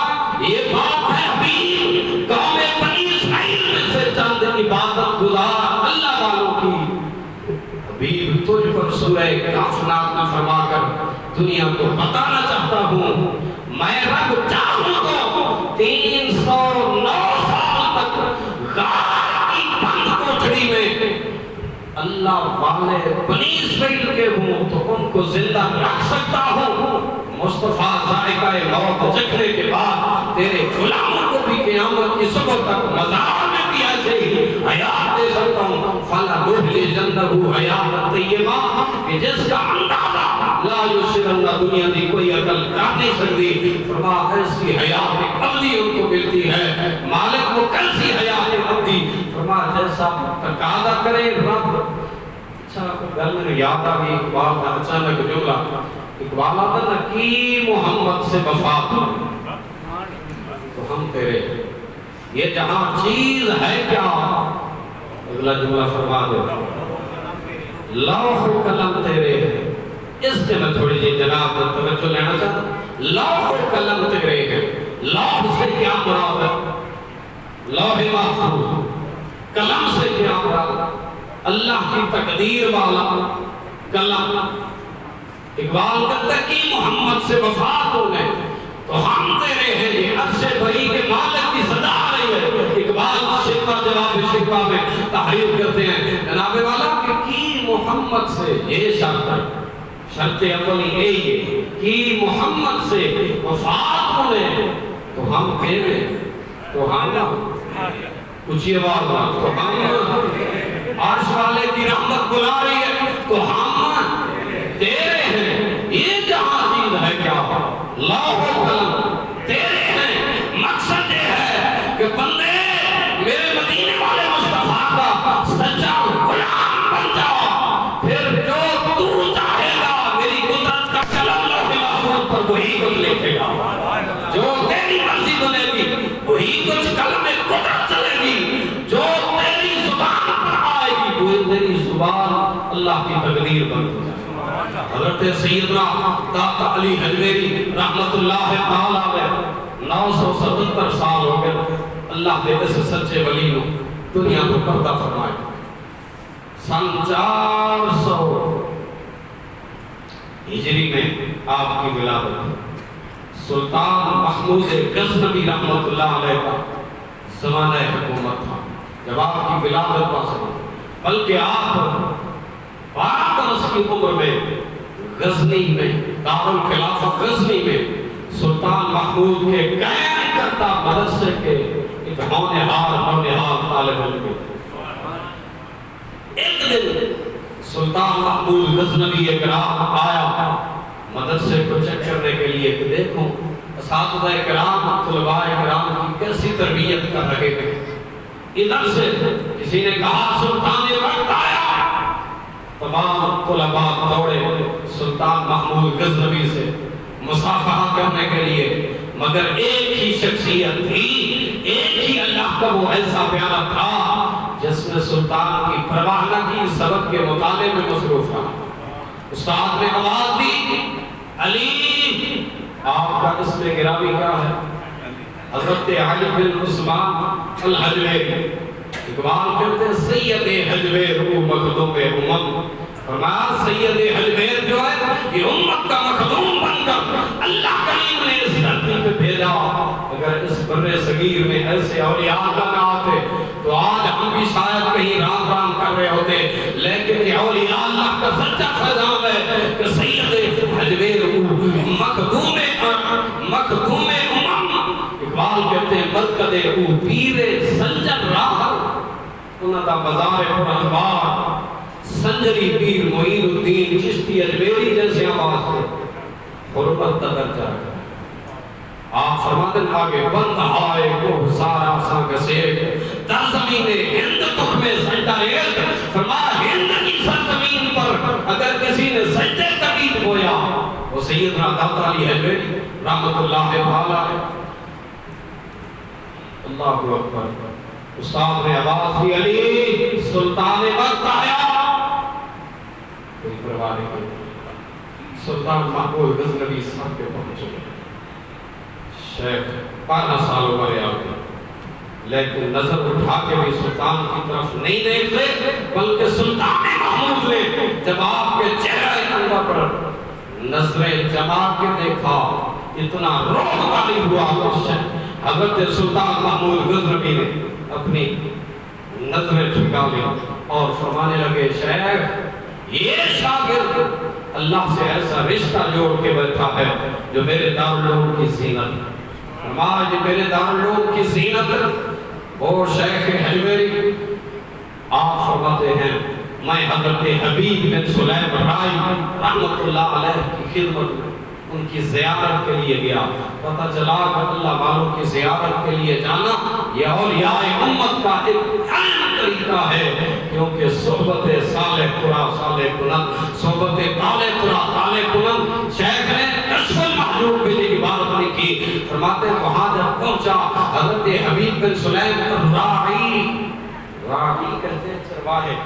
یہ بات ہے حبیب قوم بنی اسرائیل میں سے چند عبادت گزار اللہ والوں کی. حبیب تجھ پر سورہ کافرات میں فرما کر دنیا کو بتانا چاہتا ہوں میں رب چاہوں تو 309 سال تک غار کی بند کوٹھڑی میں اللہ والے بنی اسرائیل کے ہوں تو ان کو زندہ رکھ سکتا ہوں. مصطفیٰ ذائقہ موت چکھنے کے بعد تیرے غلاموں کو بھی قیامت کی صبح تک مزار میں بھی ایسے ہی حیات دے سکتا ہوں. فَلَا نُحْلِجَنَّهُ حَيَاتً طَيِّبَةً کہ جس کا اندازہ لا یسرن دنیا دی کوئی عقل کر نہیں سکتی. فرما ایسی حیات ابدی ان کو ملتی ہے. مالک وہ کیسی حیات ابدی؟ فرما جیسا تقاضا کرے رب. اچھا گل میں یاد آ گئی اقبال کا اچانک جملہ. اقبال آتا نا کی محمد سے وفا تو ہم تیرے یہ جہاں چیز ہے کیا. اگلا جملہ فرما دے لوح و قلم تیرے ہیں. اس کے میں تھوڑی جی جناب توجہ لینا چاہتا. لوح و قلم تیرے ہیں. لوح سے کیا مراد ہے؟ لوح محفوظ. قلم سے کیا مراد؟ اللہ کی تقدیر والا قلم. اقبال کہتا ہے کہ محمد سے وفات ہونے تو ہم تیرے ہیں. یہ عرش بری کے مالک کی صدا آ رہی ہے. اقبال شکوہ جواب شکوہ میں تحریر کرتے ہیں جناب والا کہ کی محمد سے یہ شرط ہے. شرط اولی یہی ہے کہ محمد سے وفات ہونے تو ہم تیرے تو ہم اونچی آواز تو ہم عرش والے کی رحمت بلا رہی ہے تو ہم تیرے ہیں. یہ جہاں چیز ہے کیا لوح و قلم تیرے ہیں. مقصد یہ ہے کہ بندے میرے مدینے والے مصطفیٰ کا سچا غلام بن جاؤ. پھر جو تو چاہے گا میری قدرت کا قلم لوح محفوظ پر وہی کچھ لکھے گا. جو تیری مرضی بنے گی وہی کچھ قلم قدرت چلے گی. جو تیری زبان پر آئے گی وہ تیری زبان اللہ کی تقدیر بن جائے. حضرت سیدنا داتا علی حجویری رحمت اللہ تعالیٰ علیہ 977 سال ہو گئے. اللہ نے اس سچے ولی کو دنیا کو پردہ فرمائے. سن 400 ہجری میں آپ کی ولادت. سلطان محمود غزنوی رحمت اللہ علیہ کا زمانہ حکومت تھا جب آپ کی ولادت پاس ہوئی. بلکہ آپ 12 برس کی عمر میں غزنی میں دارالخلافہ غزنی میں سلطان محمود کے قائم کردہ مدرسے کے ایک ہونہار طالب علم. ایک دن سلطان محمود غزنوی ایک رات آیا مدرسے کو چیک کرنے کے لیے کہ دیکھو اساتذہ کرام طلباء کرام کی کیسی تربیت کر رہے ہیں. ادھر سے کسی نے کہا سلطان یہ وقت آیا. تمام طلباء دوڑے سلطان محمود غزنوی سے مصافحہ کرنے کے لیے. مگر ایک ہی شخصیت تھی، ایک ہی اللہ کا وہ ایسا پیارا تھا جس نے سلطان کی پرواہ نہ کی، سبق کے مطالعے میں مصروف تھا۔ استاد نے آواز دی، علی، آپ کا اسم گرامی کیا ہے؟ حضرت علی بن عثمان الحجویری۔ اقبال کہتے ہیں سید حجویر مخدوم امم، فرمایا سید حجویر جو ہے یہ امت کا مخدوم بن کر اللہ کریم نے اس دھرتی پہ بھیجا۔ اگر اس بر صغیر میں ایسے اولیاء اللہ نہ آتے تو آج ہم بھی شاید کہیں رام رام کر رہے ہوتے، لیکن یہ اولیاء اللہ کا سچا فیضان ہے کہ سید حجویر مخدوم امم۔ اقبال کہتے ہیں مرکد او پیر سنجر راہ، انہاں دا بازار پر انوار، سنجری پیر معین الدین چشتی اجمیری جیسے آواز تھے، حرمت کا درجہ ہے۔ آپ فرماتے ہیں آگے بند آئے کو سارا سانگ سیک در زمین ہند تک میں سجدہ ریت، فرمایا ہند کی سرزمین پر اگر کسی نے سجدے قبیل ہویا وہ سیدنا داتا علی حجویری رحمت اللہ تعالی۔ اللہ اکبر۔ استاد نے آواز دی، علی سلطان وقت آیا، کوئی پرواہ نہیں کی۔ سلطان محمود غزنوی صاحب کے پہنچے، شیخ 12 سال عمر آگے، لیکن نظر اٹھا کے بھی سلطان کی طرف نہیں دیکھ لے، بلکہ سلطان محمود نے جب آپ کے چہرے انور پر نظریں جما کے دیکھا، اتنا روح تعلی ہوا حضرت سلطان محمود غزنوی نے اپنی نظریں جھکا لی اور فرمانے لگے، شیخ یہ شاگرد اللہ سے ایسا رشتہ جوڑ کے بیٹھا ہے جو میرے دارالعلوم کی زینت، فرمایا جو میرے دارالعلوم کی زینت وہ شیخ حجویری۔ آپ فرماتے ہیں میں حضرت حبیب بن سلیم رائی رحمت اللہ علیہ کی خدمت میں ان کی زیارت کے لیے گیا، پتہ چلا کہ اللہ والوں کی زیارت کے لیے جانا یہ اولیاء امت کا ایک اہم طریقہ ہے، کیونکہ صحبت صالح قرآن صالح کنن، صحبت طالع قرآن طالع کنن۔ شیخ نے کشف المحجوب بھی کی عبارت لکھی، فرماتے ہیں وہاں جب پہنچا حضرت حبیب بن سلیم راعی، راعی کہتے ہیں چرواہے،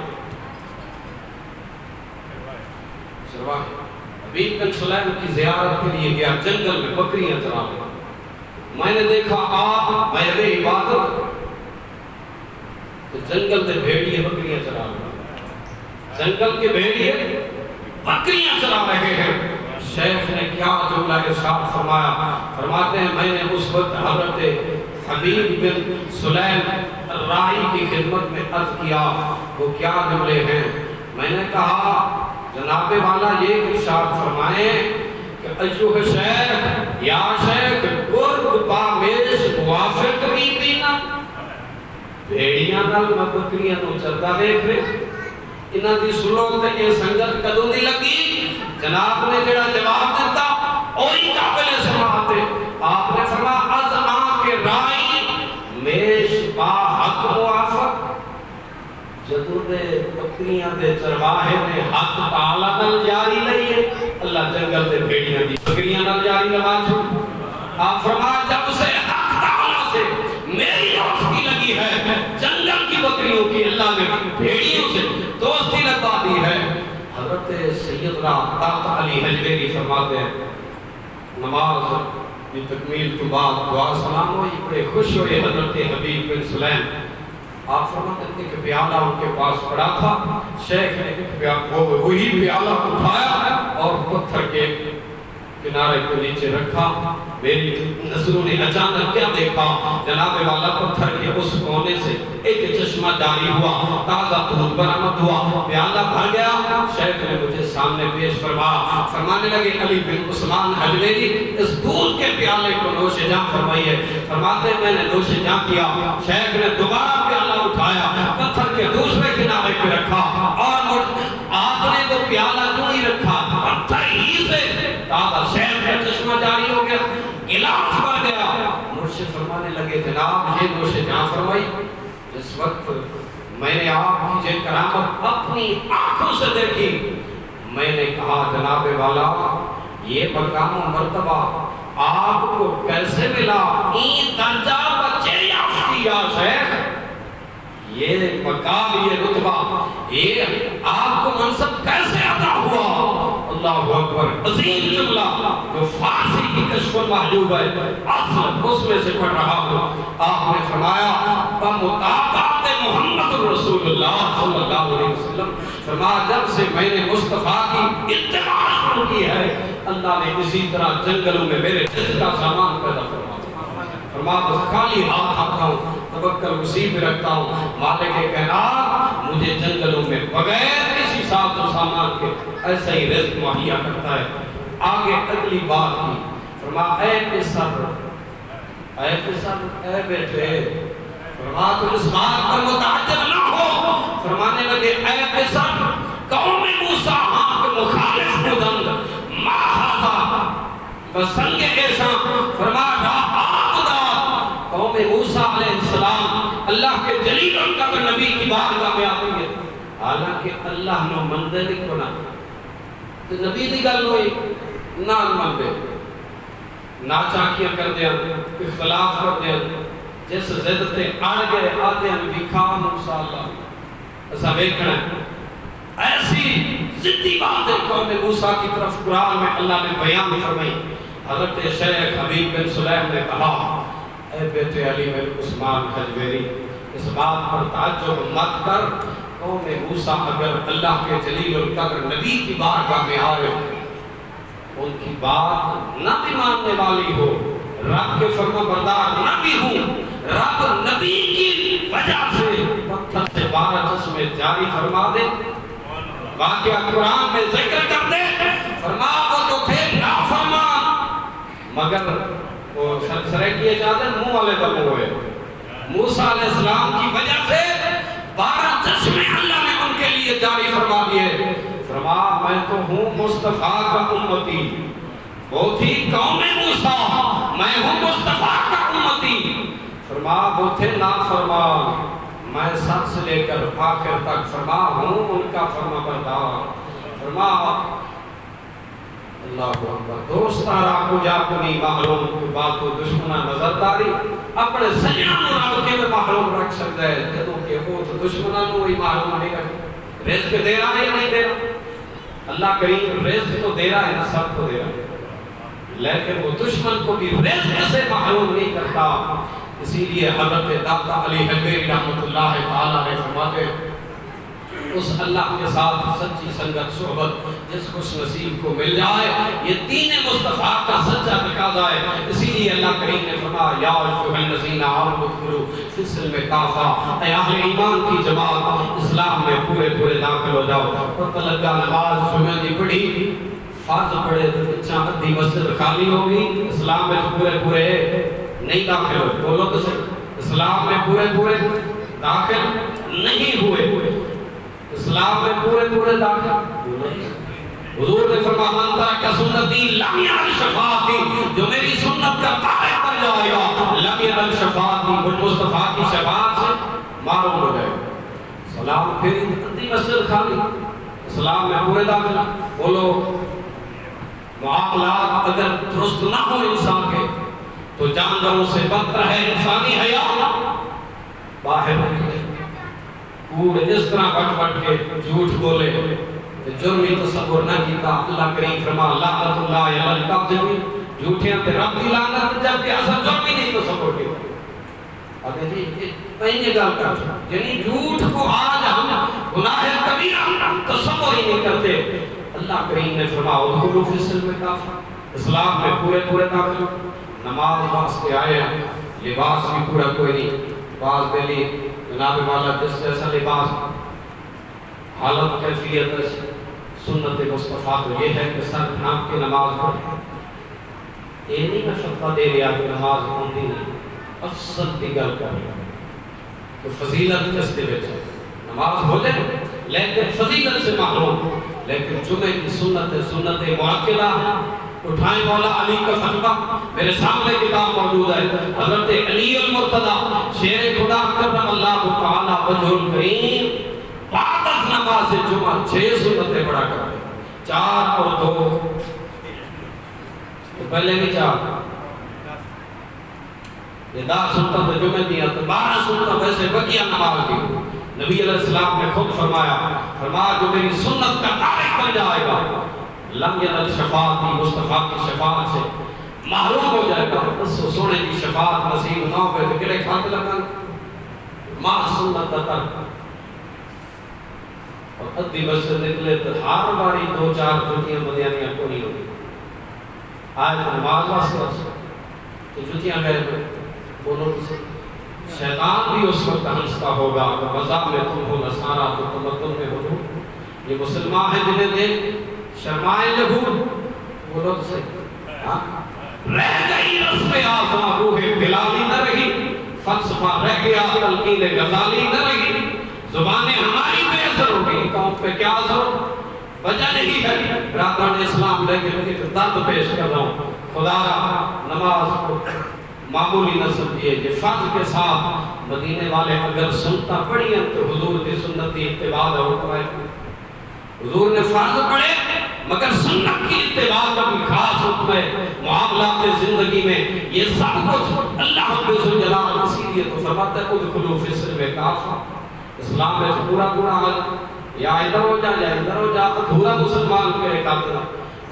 چرواہے، حبیب بن سلیم کی زیارت کے لیے گیا، جنگل میں بکریاں چرا رہے، میں نے دیکھا آپ میرے عبادت تو جنگل میں بھیڑیے بکریاں چرا رہے، جنگل کے بھیڑیے بکریاں چرا رہے ہیں۔ شیخ نے کیا جملہ ارشاد فرمایا، فرماتے ہیں میں نے اس وقت حضرت حبیب بن سلیم رائی کی خدمت میں عرض کیا، وہ کیا جملے ہیں؟ میں نے کہا جناب والا یہ ارشاد فرمائیں کہ ایوہ شیخ یا شیخ گرگ بامیش موافق بھی پینا، بھیڑیاں نال بکریاں نو چردا دیکھ رہے، انہاں دی سنو تے یہ سنگت کدوں دی لگی؟ جناب نے جڑا جواب دیتا اوہی قابل سماعت ہے۔ آپ نے فرمایا از آن کے رائی میش با حق موافق، جدوں دے بکریاں دے چرواہے نے حق تعالیٰ نال جاری لئیے، اللہ جنگل دے بھیڑیاں دی بکریاں نال جاری لگا چھوڑ۔ آپ فرمایا جب سے حق تعالیٰ سے میری دوستی لگی ہے، جنگل کی بکریوں کی اللہ نے بھیڑیوں سے دوستی لگا دی ہے۔ حضرت سیدنا داتا علی حجویری فرماتے ہیں نماز کی تکمیل کے بعد دعا سلام ہوئی، بڑے خوش ہوئے حضرت حبیب بن سلیم۔ آپ فرماتے ہیں کہ پیالہ ان کے پاس پڑا تھا، شیخ نے وہی پیالہ اٹھایا اور پتھر کے کنارے کو نیچے رکھا۔ میری نظروں نے اچانک کیا دیکھا، جناب والا پتھر کے اس کونے سے ایک چشمہ جاری ہوا، تازہ دودھ برآمد ہوا، پیالہ بھر گیا۔ شیخ نے مجھے سامنے پیش فرمایا، فرمانے لگے علی بن عثمان حجویری اس دودھ کے پیالے کو نوش جاں فرمائیے۔ فرماتے میں نے نوش جاں کیا، شیخ نے دوبارہ پیالہ اٹھایا، پتھر کے دوسرے کنارے پہ رکھا اور آپ نے وہ پیالہ کیوں ہی رکھا، پتھر ہی سے تازہ شیخ کا چشمہ جاری ہو گیا، گلاس بھر گیا۔ مرشد فرمانے لگے جناب یہ نوش جاں فرمائی، جس وقت میں نے آپ کی یہ کرامت اپنی آنکھوں سے دیکھی، میں نے کہا جناب والا یہ مقام و مرتبہ آپ کو کیسے ملا این درجہ بچے یافتی یا شیخ، یہ مقام، یہ رتبہ، یہ آپ کو منصب کیسے عطا ہوا؟ اللہ اکبر، عظیم جملہ جو فارسی کی کشف المحجوب ہے، اصل اس میں سے پڑھ رہا ہوں۔ آپ نے فرمایا بمطابقت محمد رسول اللہ صلی اللہ علیہ وسلم، فرمایا جب سے میں نے مصطفیٰ کی اتباع شروع کی ہے، اللہ نے اسی طرح جنگلوں میں میرے جسم کا سامان پیدا فرمایا۔ فرمایا بس خالی ہاتھ آتا ہوں، توکل اسی پہ رکھتا ہوں، مالک کائنات مجھے جنگلوں میں بغیر کسی ساز و سامان کے ایسا ہی رزق مہیا کرتا ہے۔ آگے اگلی بات کی، فرمایا اے پسر، اے پسر، اے بیٹے، فرمایا تم اس بات پر متعجب نہ ہو، فرمانے لگے اے پسر، قوم موسیٰ ہاں کے مخالف بودند، ما ہذا بسنگ ایسا، فرمایا را آبدا، قوم موسیٰ علیہ السلام اللہ کے جلیل القدر نبی کی بارگاہ میں آتی ہے، حالانکہ اللہ نے مندر نہیں بنا، تو نبی دی گل ہوئی نہ مندے، نہ چاکیاں کر دیا، اختلاف کر دیا، جس زد تے آڑ گئے آتے ہیں نبی خام موسیٰ اللہ، ایسا بیکھنا ہے۔ ایسی ضدی بات ہے قوم موسیٰ کی طرف قرآن میں اللہ نے بیان فرمائی۔ حضرت شیخ حبیب بن سلیم نے کہا اے بیٹے علی بن عثمان حجویری، اس بات پر تعجب مت کر، قوم موسیٰ اگر اللہ کے جلیل القدر نبی کی بارگاہ میں آئے، ان کی بات نہ بھی ماننے والی ہو، رب کے فرما بردار نہ بھی ہوں، رب نبی کی وجہ سے پتھر سے 12 چشمے جاری فرما دے، واقعہ قرآن میں ذکر کر دے، فرما وہ تو تھے نافرمان، مگر وہ سرسرے کیے جاتے منہ والے دم ہوئے، موسیٰ علیہ السلام کی وجہ سے 12 چشمے اللہ نے ان کے لیے جاری فرما دیے۔ فرما میں تو ہوں مصطفیٰ کا امتی، وہ تھی قوم موسیٰ، میں ہوں مصطفیٰ کا امتی، فرما وہ تھے نافرمان، میں سب سے لے کر آخر تک فرما ہوں ان کا فرما بردار۔ فرما اللہ اکبر، دوست آرا کو جا کنی محروم کی بات کو دشمنہ نظر داری، اپنے سجنہ نورا کے میں محروم رکھ سکتا ہے، جدوں کہ وہ تو دشمنہ نوری محروم نہیں کرتا، رزق دے رہا ہے یا نہیں دے رہا؟ اللہ کریم رزق تو دے رہا ہے، سب کو دے رہا ہے، لیکن وہ دشمن کو بھی رزق سے محروم نہیں کرتا۔ اسی لیے حضرت داتا علی حجویری رحمت اللہ تعالیٰ نے فرماتے اس اللہ کے ساتھ سچی سنگت صحبت جس خوش نصیب کو مل جائے، یہ دین مصطفیٰ کا سچا تقاضا ہے۔ اسی لیے اللہ کریم نے فرمایا یا ایھا الذین آمنوا ادخلوا فی السلم کافہ، اے اہل ایمان کی جماعت اسلام میں پورے پورے داخل ہو جاؤ۔ پتہ لگا نماز جمعہ دی پڑھی، فرض پڑھے تو اچھا ادھی مسجد خالی ہوگی، اسلام میں پورے پورے نہیں داخل ہوئے، بولو تو صحیح، اسلام میں پورے پورے داخل نہیں ہوئے، اسلام میں پورے پورے داخل۔ حضور نے فرمایا من ترک سنتی لم ینل شفاعتی، جو میری سنت کا تارک بن جائے گا لم ینل شفاعتی، وہ مصطفیٰ کی شفاعت سے معروم ہو جائے گا۔ اسلام پھر ادھی مسجد خالی، اسلام میں پورے داخل۔ بولو معاملات اگر درست نہ ہو انسان کے تو جانوروں سے بدتر ہے انسانی حیا باہر نکلے، کوڑ اس طرح بٹ بٹ کے جھوٹ بولے، جرمی تصور نہ کیتا۔ اللہ کریم فرما لعنت اللہ علی الکاذبین، جھوٹیاں تے رب دی لعنت، جبکہ اصل جرمی نہیں تصور کیتا۔ اگر جی پہلے گل کر یعنی جھوٹ کو آج ہم گناہ کبیرہ تصور ہی نہیں کرتے۔ اللہ کریم نے فرمایا ادخلوا فی السلم کافہ، اسلام میں پورے پورے داخل۔ نماز واسطے آئے ہیں، لباس بھی پورا کوئی نہیں، بعض دلی جناب والا جس جیسا لباس، حالت کیفیت سنت مصطفیٰ تو یہ ہے کہ سر ڈھانپ کے نماز پڑھیں۔ یہ نہیں میں فتویٰ دے رہا کہ نماز ہوندی نہیں، افضل کی گل کر رہا ہے تو فضیلت کس کے بیچ ہے، نماز ہو جائے لیکن فضیلت سے محروم۔ لیکن جمعہ کی سنت مؤکدہ اٹھائیں مولا علی کا فتویٰ، میرے سامنے کتاب موجود ہے، حضرت علی المرتضی شیر خدا کرم اللہ تعالی وجہ الکریم بعد از نماز جمعہ 6 سنتیں پڑھا کرتے، 4 اور 2، پہلے بھی 4 یہ 10 سنتیں جمعے دیا تو 12 سنتیں ویسے بقیہ نماز دی. نبی علیہ السلام نے خود فرمایا جو میری سنت کا تارک بن جائے گا لم ینل شفاعتی، مصطفیٰ کی شفاعت سے محروم ہو جائے گا. اس سونے کی شفاعت نصیب نہ ہوئے تو کڑے کھاتے لگن ما سنت تر. اور ادھی بس سے نکلے تو ہر باری 2-4 جوتیاں بدیانیاں کو نہیں ہوگی. آج نماز واسطے تو جوتیاں گئے بولو کسی. شیطان بھی اس وقت ہنستا ہوگا کہ مذہب میں تم ہو نصارا تو تمدن میں ہو. یہ مسلمان ہیں جنہیں دیکھ شرمائے لہو بولو تو صحیح. رہ گئی رسم آزاں روح بلالی نہ رہی، فلسفہ رہ گیا تلقین غزالی نہ رہی. زبانیں ہماری بے اثر ہو گئی، قوم پہ کیا اثر وجہ نہیں ہے. برادران اسلام لے کے درد پیش کر رہا ہوں. خدا را نماز کو معمولی نہ سمجھیے. یہ فرض کے ساتھ مدینے والے اگر سنتا پڑھی ہیں تو حضور کی سنت کی اتباع ہے. حضور نے فرض پڑھے مگر سنت کی اتباع کا بھی خاص حکم ہے. معاملات زندگی میں یہ سب کچھ اللہ رب الجلال اسی لیے تو فرماتا ہے ادخلوا فی السلم کافہ. اسلام میں پورا عمل یا ادھر ہو جا یا ادھر ہو جا ادھورا مسلمان کے کافر.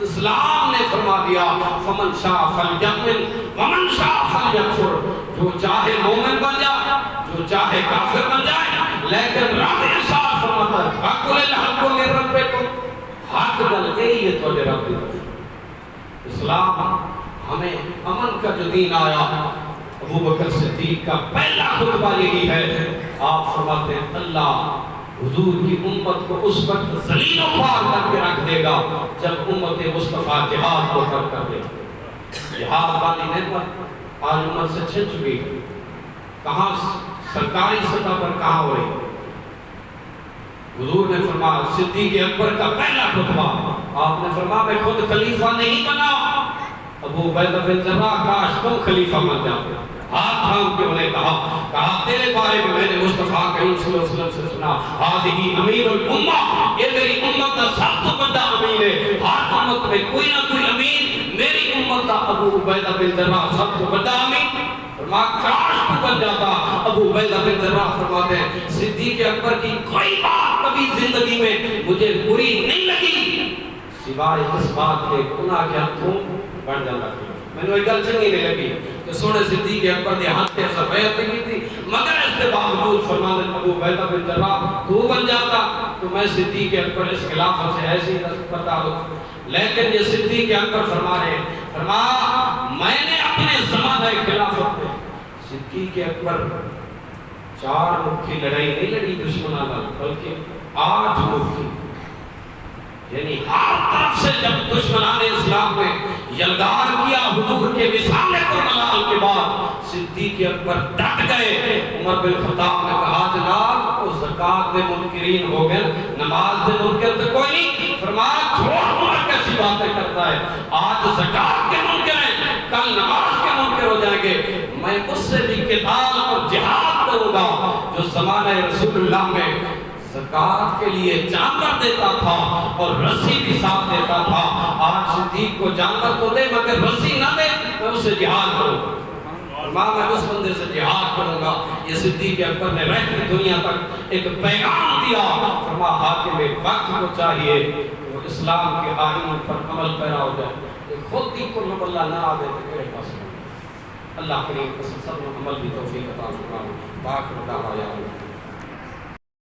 اسلام نے فرما دیا فمن شاء فلیؤمن ومن شاء فلیکفر. جو چاہے مومن بن جائے، جو چاہے کافر بن جائے، لیکن رب ارشاد فرماتا ہے فقل الحق من ربکم. حق گل یہی ہے تو رب دی. اسلام ہمیں امن کا جو دین آیا، ابو بکر صدیق کا پہلا خطبہ یہی ہے. آپ فرماتے ہیں اللہ حضور کی امت کو اس وقت ذلیل و خوار کر کے رکھ دے گا جب امت مصطفیٰ جہاد کو ترک کر دے. جہاد والی نعمت آج امت سے چھن چکی. کہاں سرکاری سطح پر کہاں ہو رہی. حضور نے فرمایا صدیق اکبر کا پہلا خطبہ آپ نے فرمایا میں خود خلیفہ نہیں بنا. ابو عبیدہ بن جراح کاش تم خلیفہ بن جاتے. ہاتھ تھام کے انہیں کہا تیرے بارے میں نے مصطفیٰ کریم صلی اللہ علیہ وسلم سے سنا ہذہ امیر الامہ، یہ میری امت کا سب سے بڑا امیر ہے. ہر امت میں کوئی نہ کوئی امیر، میری امت کا ابو عبیدہ بن جراح سب سے بڑا امیر. فرمایا کاش تو بن جاتا. ابو عبیدہ بن جراح فرماتے ہیں صدیق اکبر کی کوئی بات کبھی زندگی میں مجھے بری نہیں لگی سوائے اس بات کے گناہ کے ہاتھوں بڑھ جاتا. میں نے ایک گل چنگی نہیں لگی کہ سونے صدیق اکبر نے ہاتھ پہ ایسا بیعت نہیں تھی، مگر اس کے باوجود فرماتے ابو عبیدہ بن جراح تو بن جاتا تو میں صدیق اکبر اس خلافت سے ایسے ہی نصب کرتا ہوں. لیکن یہ صدیق اکبر فرما رہے ہیں، فرمایا میں نے اپنے زمانہ خلافت میں صدیق اکبر 4 ملک کی لڑائی نہیں لڑی دشمنانہ، بلکہ 8 ملک کی. یعنی ہر طرف سے جب دشمنان اسلام نے یلغار کیا حضور کے وصال کربلا کے بعد صدیق اکبر ڈٹ گئے. عمر بن خطاب نے کہا جناب وہ زکات کے منکرین ہو گئے، نماز کے منکر تو کوئی نہیں. فرمایا چھوڑ عمر کیسی باتیں کرتا ہے، آج زکات کے منکر ہیں کل نماز کے منکر ہو جائیں گے. میں اس سے بھی قتال اور جہاد کروں گا جو زمانہ رسول اللہ میں زکات کے لیے جانور دیتا تھا اور رسی بھی ساتھ دیتا تھا. آج صدیق کو جانور تو دے مگر رسی نہ دے، میں اس سے جہاد کروں گا. میں اس بندے سے جہاد کروں گا. یہ صدیق اکبر نے رہتی دنیا تک ایک پیغام دیا. فرما حاکم وقت کو چاہیے وہ اسلام کے آئین پر عمل پیرا ہو جائے. خود ہی کو اللہ نہ آدھے تو میرے پاس اللہ کریم سب عمل بھی توفیق عطا فرمائے. باقی